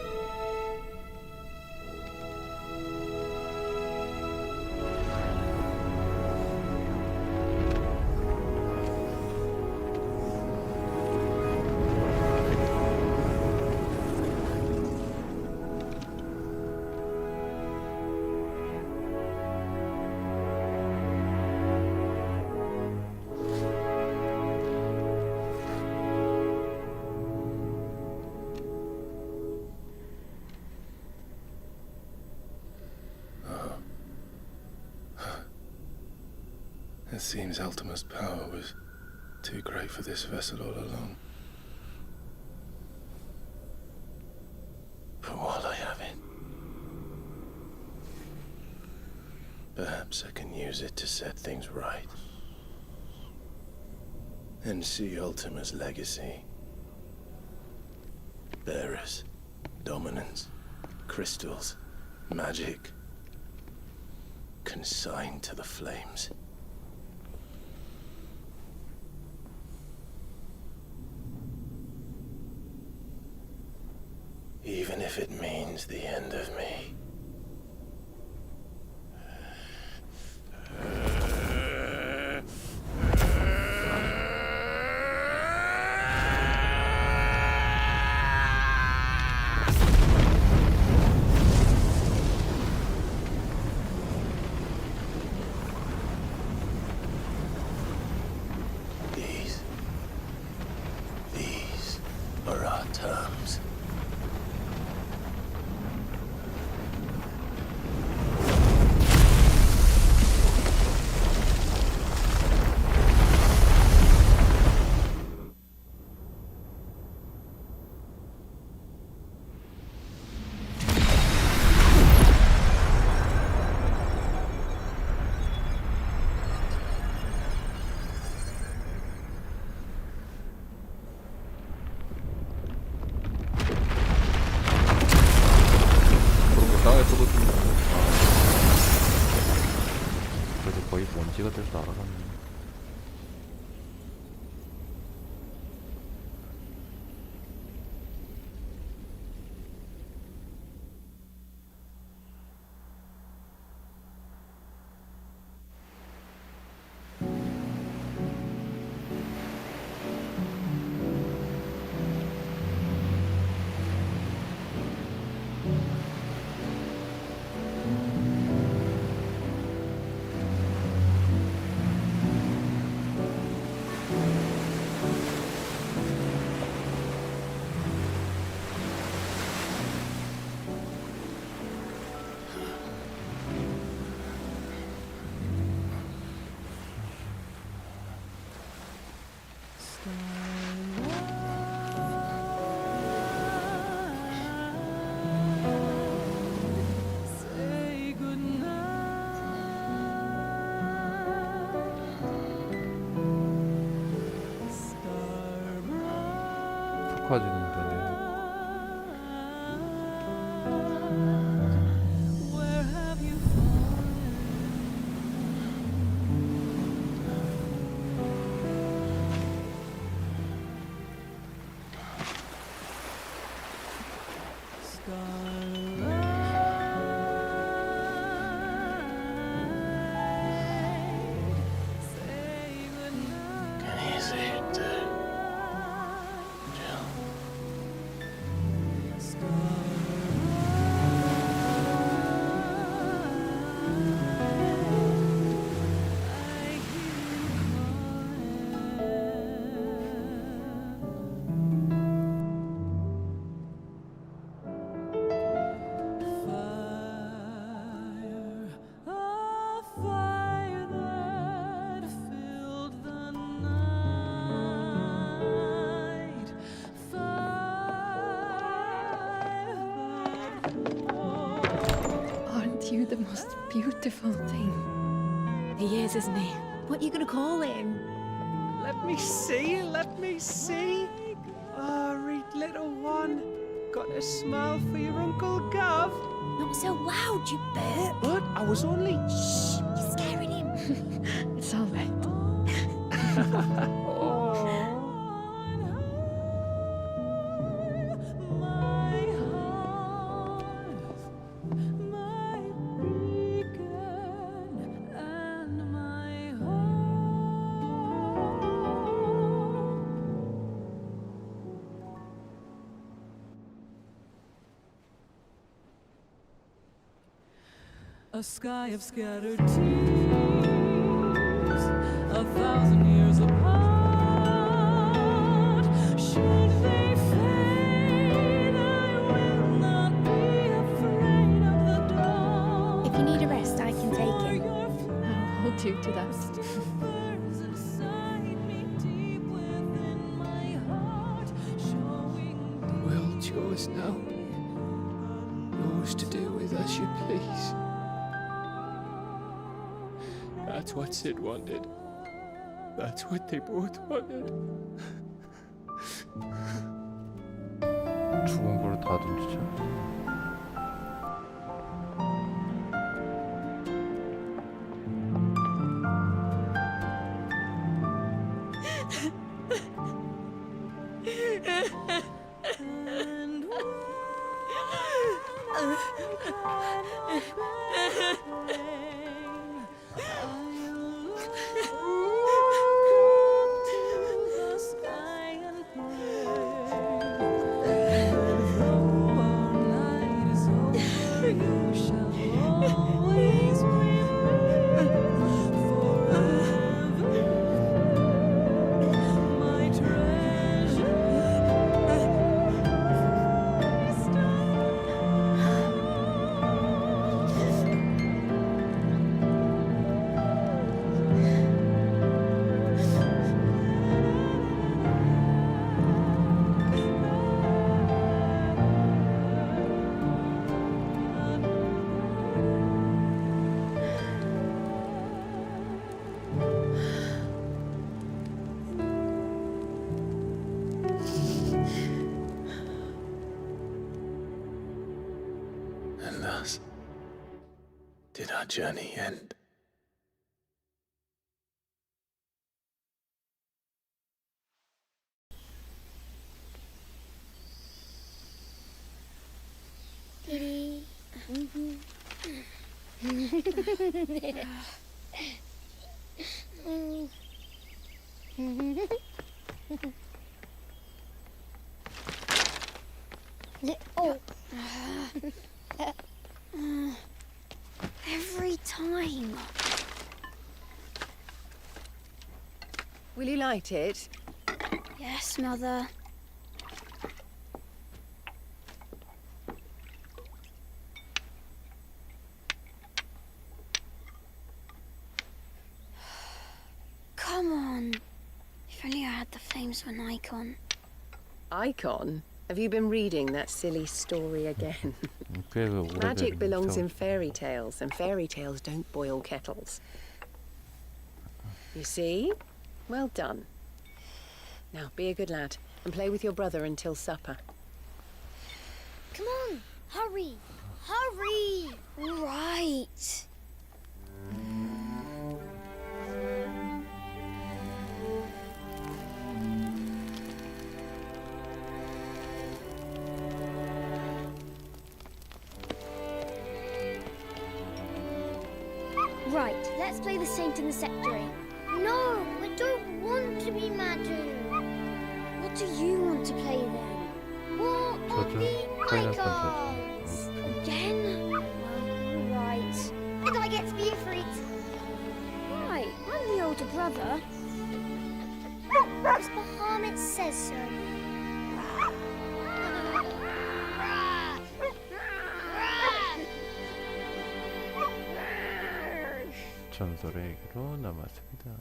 B: It seems Ultima's power was too great for this vessel all along. But while I have it, perhaps I can use it to set things right. And see Ultima's legacy. Bearers, dominance, crystals, magic, consigned to the flames. Even if it means the end of me. These are our terms.
A: 높아지는 거네.
B: Can you see it too? Jill.
N: Aren't you the most beautiful thing?
F: He is, isn't he? What are you gonna call him?
C: Let me see, let me see. Oh, read little one. Got a smile for your Uncle Gav.
F: Not so loud, you burp.
C: What? I was only...
F: Shh, you're scaring him.
N: It's all right.
R: A sky of scattered tears, 1,000 years apart. Should they fade, I will not be afraid of the dark.
F: If you need a rest, I can take him.
N: I'll hold you to that.
M: The world's yours now. Yours to do with as you please. That's what Sid wanted. That's what they both wanted.
A: 죽은 거를 다 던지자.
B: And thus did our journey end.
F: Kitty. Oh. Every time.
H: Will you light it?
F: Yes, Mother. Come on. If only I had the flames of an icon.
H: Icon? Have you been reading that silly story again? Magic belongs in fairy tales, and fairy tales don't boil kettles. You see? Well done. Now, be a good lad. and play with your brother until supper.
S: Come on, hurry! Hurry! Right. Right, let's play the saint in the secretary. No, I don't want to be Madhu. What do you want to play then? War of the Icons! Again? Well, right. And I get to be a freak. Right, I'm the older brother. Because Bahamut says so.
A: 전설의 얘기로 남았습니다.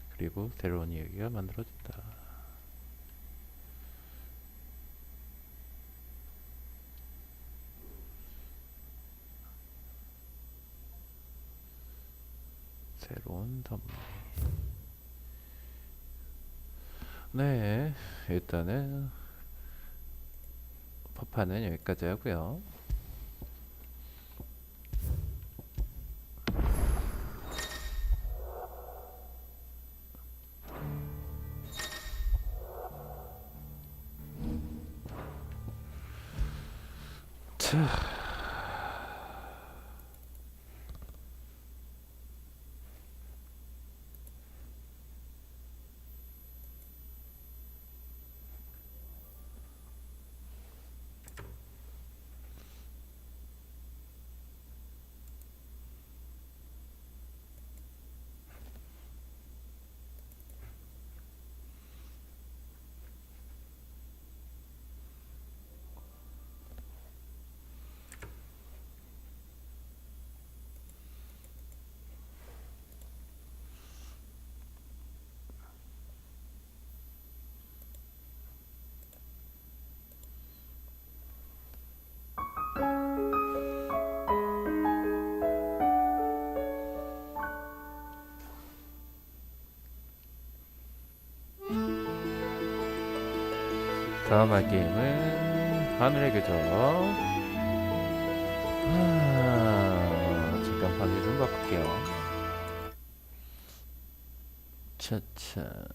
A: 그리고 새로운 이야기가 만들어진다. 새로운 덤. 네, 일단은 퍼파는 여기까지 하고요. 자. 다음 할 게임은 하늘의 궤적. 잠깐 방해 좀 바꿀게요. 차차.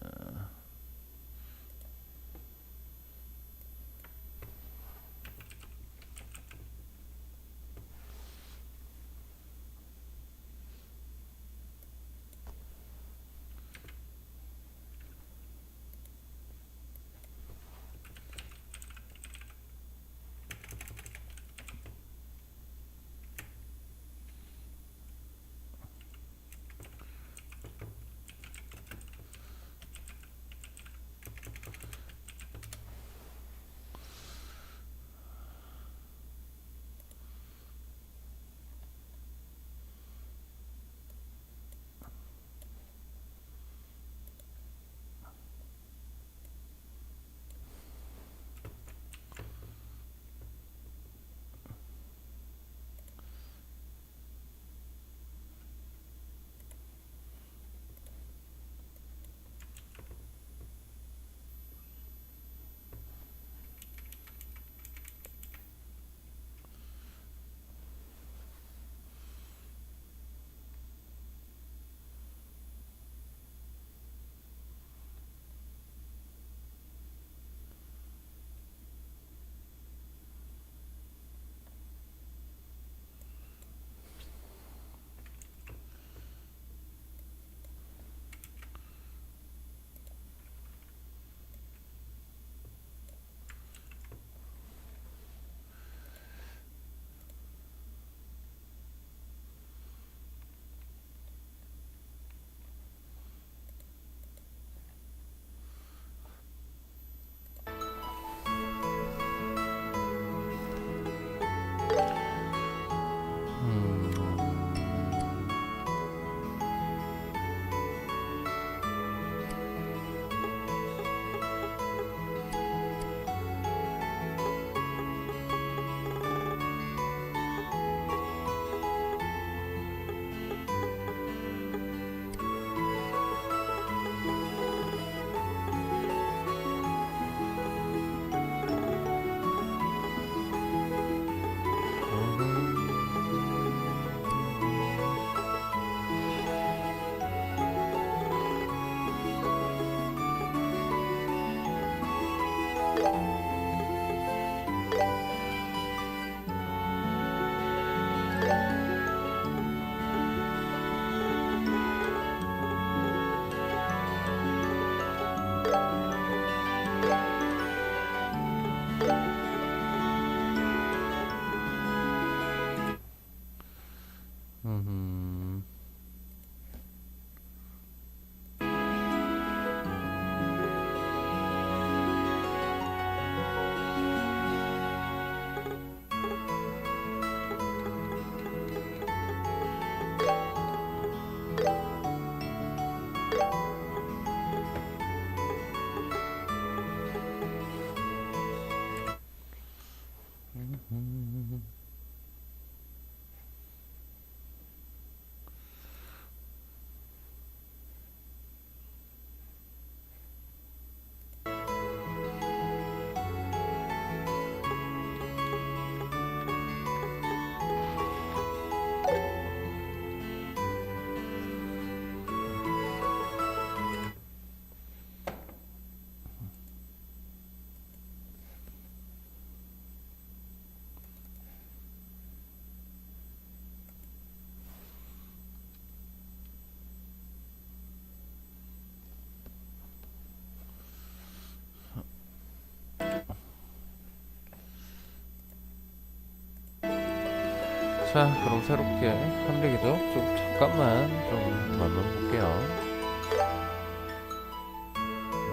A: 자, 그럼 새롭게 한백이도 좀 잠깐만 좀 밟아볼게요.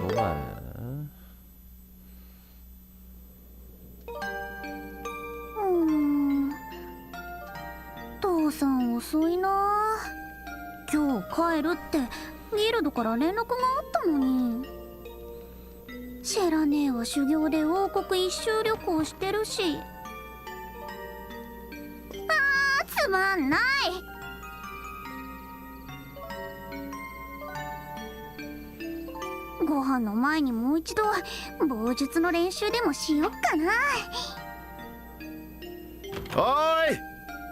A: 노말.
S: 父さん遅いな。今日帰るってギルドから連絡があったのに。シェラ姉は修行で王国一周旅行してるし。つまんない。ご飯の前にもう一度棒術の練習でもしよっかな。
T: お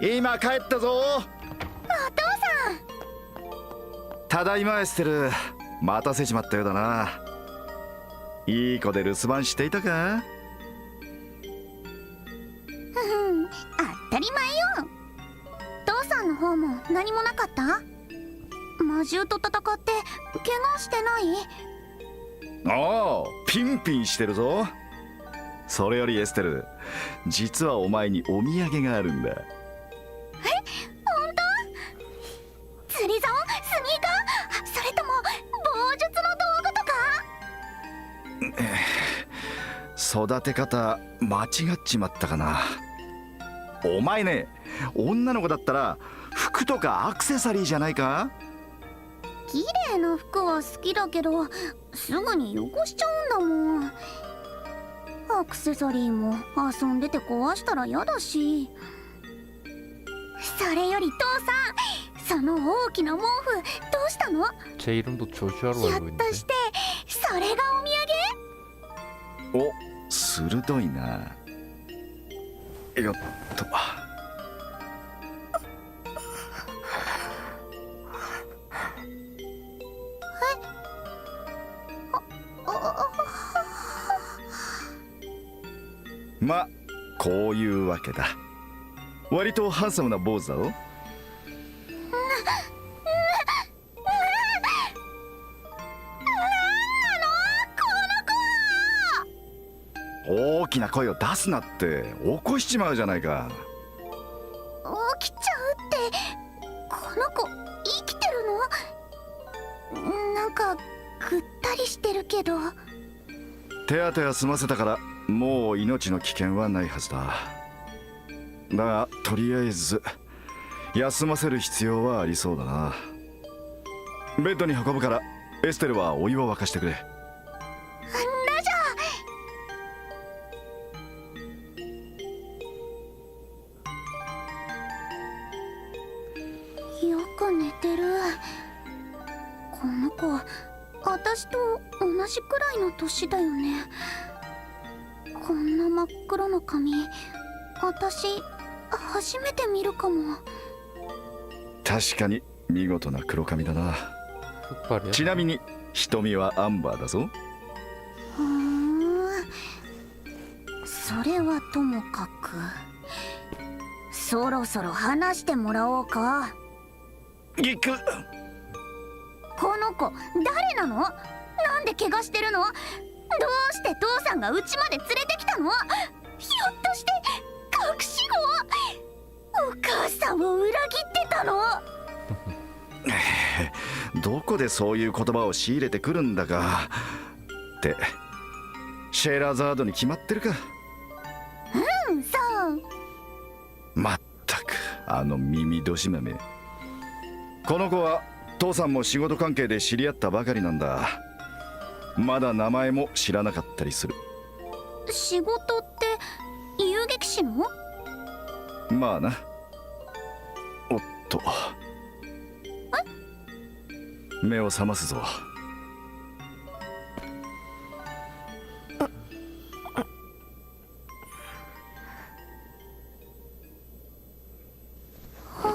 T: ーい、今帰ったぞ。
S: お父さん。
T: ただいまエステル、待たせちまったようだな。いい子で留守番していたか？
S: 当たり前よ。父さんの方も何もなかった？魔獣と戦って怪我してない？
T: おお、ピンピンしてるぞ。それよりエステル、実はお前にお土産があるんだ。
S: え、本当？釣り竿？スニーカー？それとも棒術の道具とか？
T: 育て方間違っちまったかな。お前ね、女の子だったら服とかアクセサリーじゃないか？
S: 綺麗な服は好きだけどすぐに汚しちゃうんだもん。アクセサリーも遊んでて壊したら嫌だし。それより父さん、その大きな毛布どうしたの？
A: 제 이름도 조슈아로
S: ひょ
A: 알고
S: っ
A: 있는데.
S: としてそれがお土産？
T: お、鋭いな。よっと。ま、こういうわけだ。割とハンサムな坊主だろ。大きな声を出すなって、起こしちまうじゃないか。
S: 起きちゃうって、この子生きてるの？なんかぐったりしてるけど。
T: 手当ては済ませたからもう命の危険はないはずだ。だがとりあえず休ませる必要はありそうだな。ベッドに運ぶからエステルはお湯を沸かしてくれ。
S: よく寝てる。この子私と同じくらいの年だよね。こんな真っ黒の髪私初めて見るかも。
T: 確かに見事な黒髪だな。ちなみに瞳はアンバーだぞ。
S: ふーん、それはともかくそろそろ話してもらおうか。
T: 行く。
S: この子誰なの？なんで怪我してるの？どうして父さんが家まで連れてきたの？ひょっとして隠し子？お母さんを裏切ってたの？
T: どこでそういう言葉を仕入れてくるんだか。ってシェラザードに決まってるか。
S: うん、そう。
T: まったくあの耳年豆。この子は父さんも仕事関係で知り合ったばかりなんだ。まだ名前も知らなかったりする。
S: 仕事って遊撃士の？
T: まあな。おっと、目を覚ますぞ。
S: 本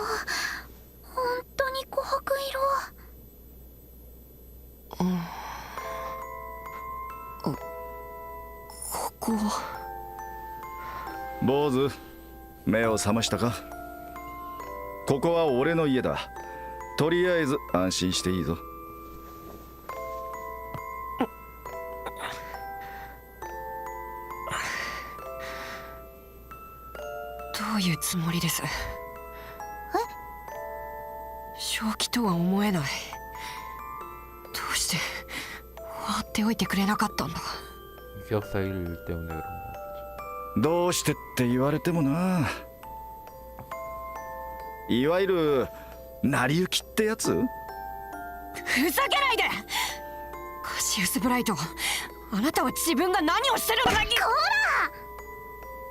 S: 当に琥珀色。ここは
T: 坊主、目を覚ましたか？ここは俺の家だ。とりあえず安心していいぞ。
U: どういうつもりです？正気とは思えない。どうして放っておいてくれなかったんだ。
A: 기억사 일 때문에 그런 거.
T: どうしてって言われてもな。いわゆる成り行きってやつ？
U: ふざけないで！カシウス・ブライト、あなたは自分が何をしてるのか。こ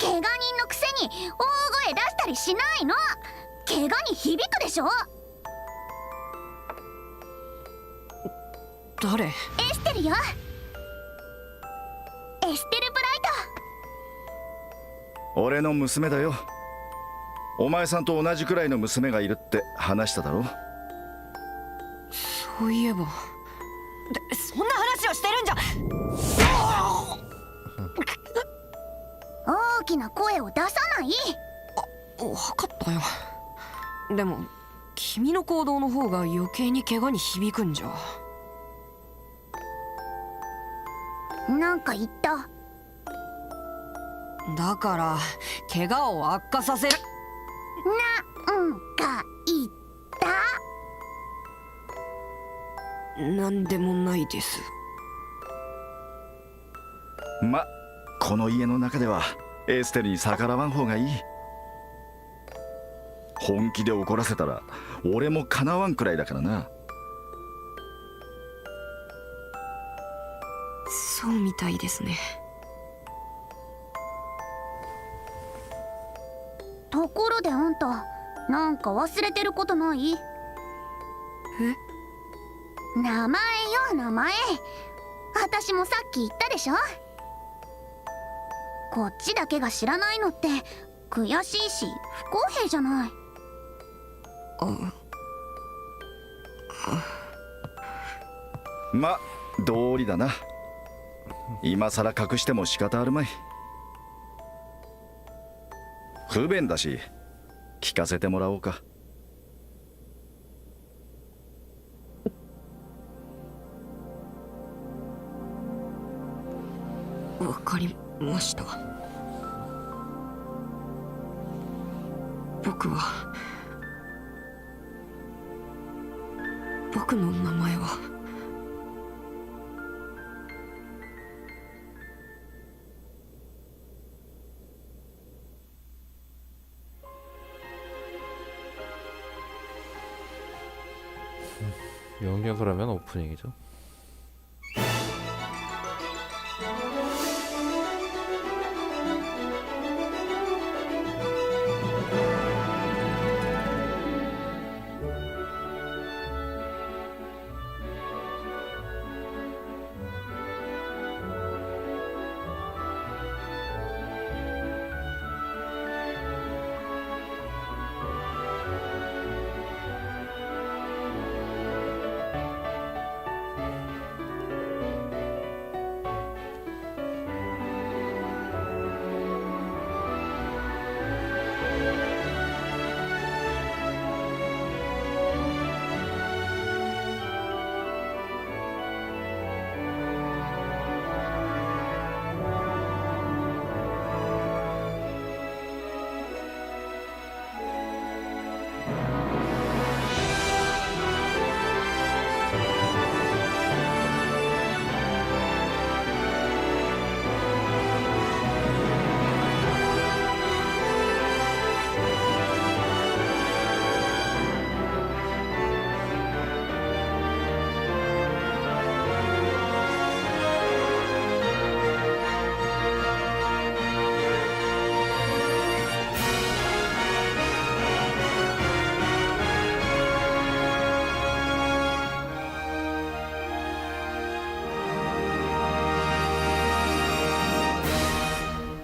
S: 怪我人のくせに大声出したりしないの。怪我に響くでしょ。
U: 誰？
S: エステルよ。エステル・ブライト。
T: 俺の娘だよ。お前さんと同じくらいの娘がいるって話しただろ。
U: そういえば、そんな話をしてるんじゃ。
S: 大きな声を出さない。
U: 分かったよ。でも君の行動の方が余計に怪我に響くんじゃ。
S: なんか言った。
U: だから怪我を悪化させる。
S: なんか言った。
U: なんでもないです。
T: ま、この家の中ではエステルに逆らわん方がいい。本気で怒らせたら俺もかなわんくらいだからな。
U: そうみたいですね。
S: ところであんた、なんか忘れてることない？
U: え？
S: 名前よ、名前。私もさっき言ったでしょ。こっちだけが知らないのって悔しいし不公平じゃない。
T: ま、道理だな。今さら隠しても仕方あるまい。不便だし聞かせてもらおうか。
U: わかりました。僕の名前は
A: 연결소라면 오프닝이죠.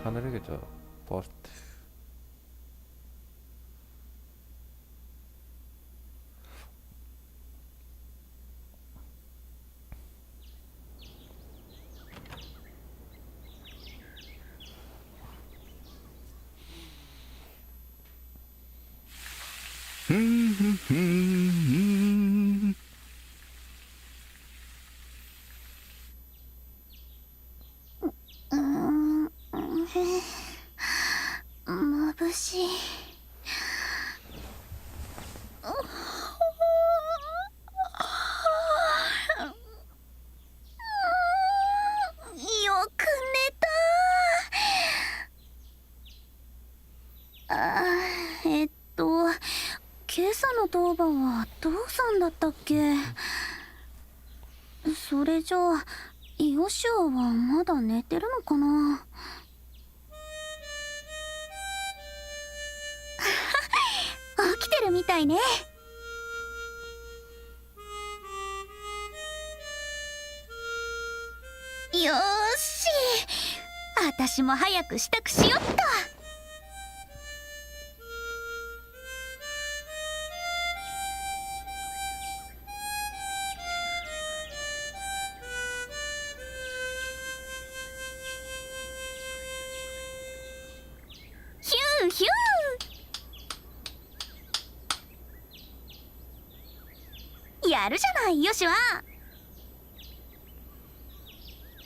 A: 하늘이겠죠. 버스트.
D: 当番は父さんだったっけ？それじゃあヨシュアはまだ寝てるのかな？起きてるみたいね。よーし、私も早く支度しよっと。ヒューヒュー。やるじゃないヨシュア。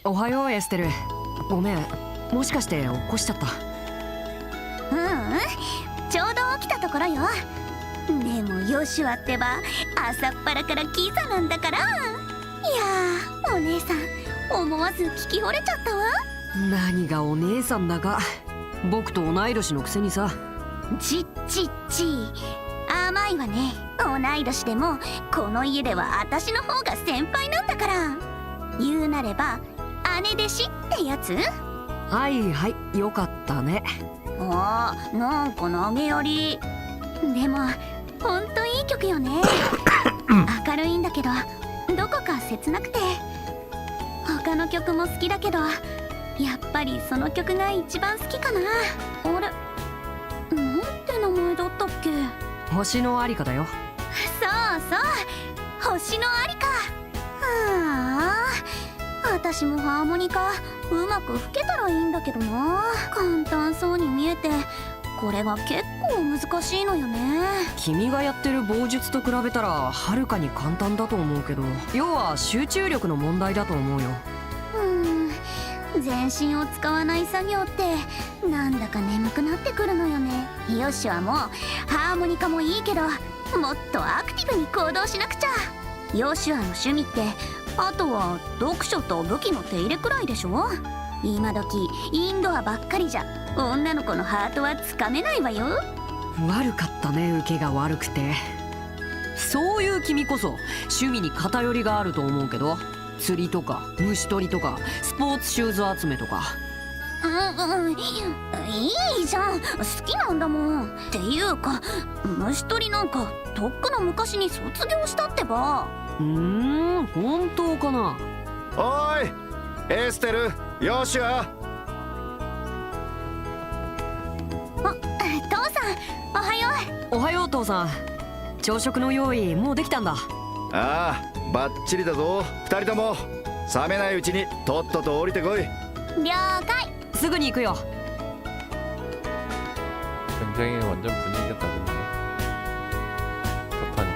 U: おはようエステル。ごめん、もしかして起こしちゃった？
D: ううん、ちょうど起きたところよ。でもヨシュアってば朝っぱらからキザなんだから。いやー、お姉さん思わず聞き惚れちゃったわ。
U: 何がお姉さんだか、僕と同い年のくせにさ。
D: ちっちっち、甘いわね。同い年でもこの家では私の方が先輩なんだから。言うなれば姉弟子ってやつ？
U: はいはい、よかったね。
D: あー、なんか投げやり。でもほんといい曲よね。明るいんだけどどこか切なくて。他の曲も好きだけどやっぱりその曲が一番好きかな。あれ、なんて名前だったっけ？
U: 星のありかだよ。
D: そうそう、星のありか。はあ、私もハーモニカうまく吹けたらいいんだけどな。簡単そうに見えてこれが結構難しいのよね。
U: 君がやってる棒術と比べたらはるかに簡単だと思うけど、要は集中力の問題だと思うよ。
D: 全身を使わない作業ってなんだか眠くなってくるのよね。ヨシュアもハーモニカもいいけどもっとアクティブに行動しなくちゃ。ヨシュアの趣味ってあとは読書と武器の手入れくらいでしょ。今時インドアばっかりじゃ女の子のハートはつかめないわよ。
U: 悪かったね、受けが悪くて。そういう君こそ趣味に偏りがあると思うけど、釣りとか虫取りとかスポーツシューズ集めとか。
D: いいじゃん、好きなんだもん。っていうか虫取りなんかとっくの昔に卒業したってば。
U: 本当かな。
T: おーい、エステル、ヨシュア。
D: 父さんおはよ
U: う。おはよう父さん。朝食の用意もうできたんだ。
T: ああ、バッチリだぞ。二人とも冷めないうちにとっとと降りてこい。
D: 了解。
U: すぐに行くよ。
A: 굉장히 완전 분위기가 다른데. 첫판이.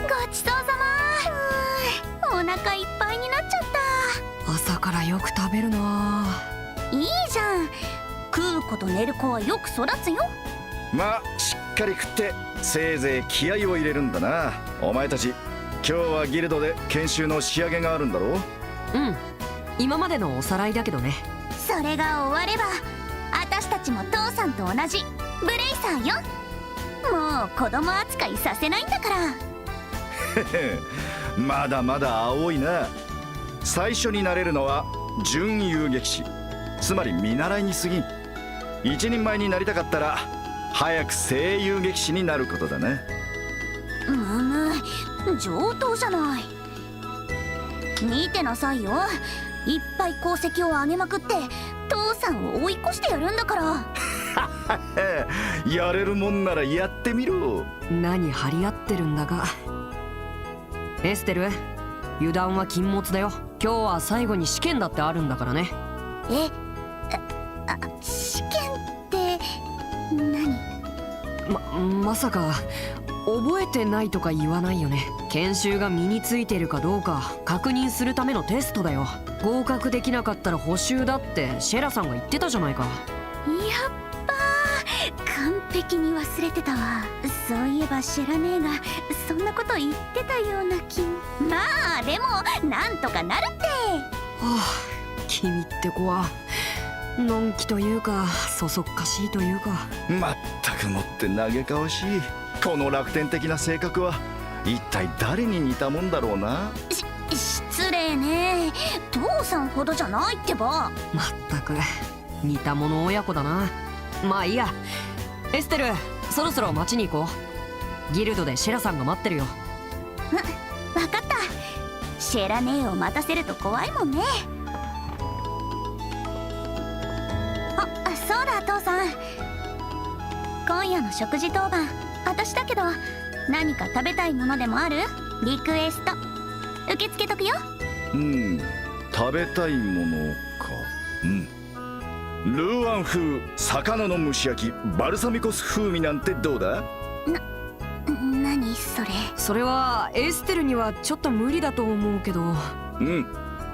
D: ごちそうさま。お腹いっぱいになっちゃった。
U: 朝からよく食べるな。
D: いいじゃん、食うこと寝る子はよく育つよ。
T: まあしっかり食ってせいぜい気合を入れるんだな。お前たち今日はギルドで研修の仕上げがあるんだろう。
U: 今までのおさらいだけどね。
D: それが終われば私たちも父さんと同じブレイサーよ。もう子供扱いさせないんだから。
T: まだまだ青いな。最初になれるのは準遊撃士、つまり見習いに過ぎん。一人前になりたかったら早く正遊撃士になることだね。
D: 上等じゃない。見てなさいよ、いっぱい功績を上げまくって父さんを追い越してやるんだから。
T: やれるもんならやってみろ。
U: 何張り合ってるんだか。エステル、油断は禁物だよ。今日は最後に試験だってあるんだからね。
D: 試験って何？
U: まさか覚えてないとか言わないよね。研修が身についてるかどうか確認するためのテストだよ。合格できなかったら補習だってシェラさんが言ってたじゃないか。
D: やっばー、完璧に忘れてたわ。そういえばシェラ姉がそんなこと言ってたような気。まあでもなんとかなるって。
U: 君って子はのんきというかそそっかしいというか。
T: まったくもって嘆かわしい。この楽天的な性格は一体誰に似たもんだろうな。
D: 失礼ね。父さんほどじゃないってば。
U: まったく似た者親子だな。まあいいや。エステル、そろそろ町に行こう。ギルドでシェラさんが待ってるよ。
D: わかった。シェラ姉を待たせると怖いもんね。あ、そうだ父さん。今夜の食事当番私だけど、何か食べたいものでもある？リクエスト受け付けとくよ。
T: 食べたいものか。ルーアン風魚の蒸し焼きバルサミコ酢風味なんてどうだ？
D: 何それ。
U: それはエステルにはちょっと無理だと思うけど。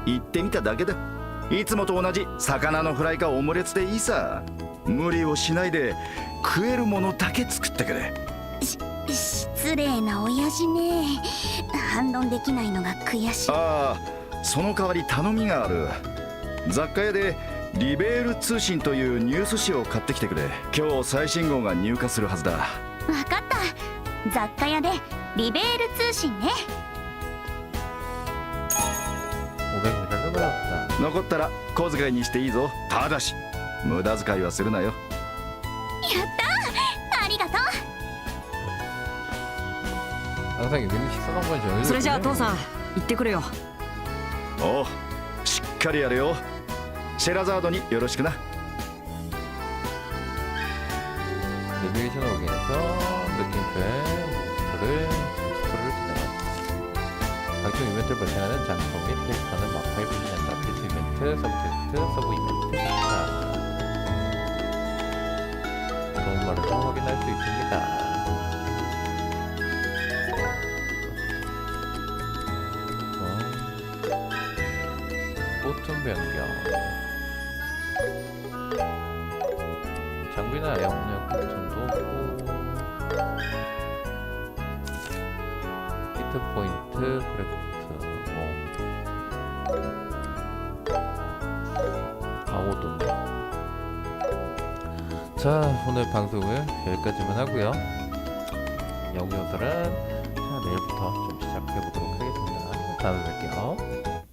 T: 言ってみただけだ。いつもと同じ魚のフライかオムレツでいいさ。無理をしないで食えるものだけ作ってくれ。
D: 失礼な親父ね。反論できないのが悔しい。
T: ああ、その代わり頼みがある。雑貨屋でリベール通信というニュース紙を買ってきてくれ。今日最新号が入荷するはずだ。
D: わかった。雑貨屋でリベール通信ね。
A: 500円だった。
T: 残ったら小遣いにしていいぞ。ただし無駄遣いはするなよ。
D: やったー、ありがとう。
U: それじゃあ父さん行ってくるよ。
T: おう、しっかりやれよ。シェラザードによろしくな。
A: 내비게이션 오기에서 느낌표의 몬스터를 진행합니다. 각종 이벤트를 발생하는 장소 및 캐릭터는 마파에 표시된다. 필수 이벤트, 서브 퀘스트, 서브 이벤트. 도움말에서 확인할 수 있습니다. 보통 변경. 장비나 에어컨 버튼도 없고 히트포인트 그래프트 방어도. 자, 오늘 방송은 여기까지만 하고요. 영상들은 내일부터 좀 시작해보도록 하겠습니다. 다음에 뵐게요.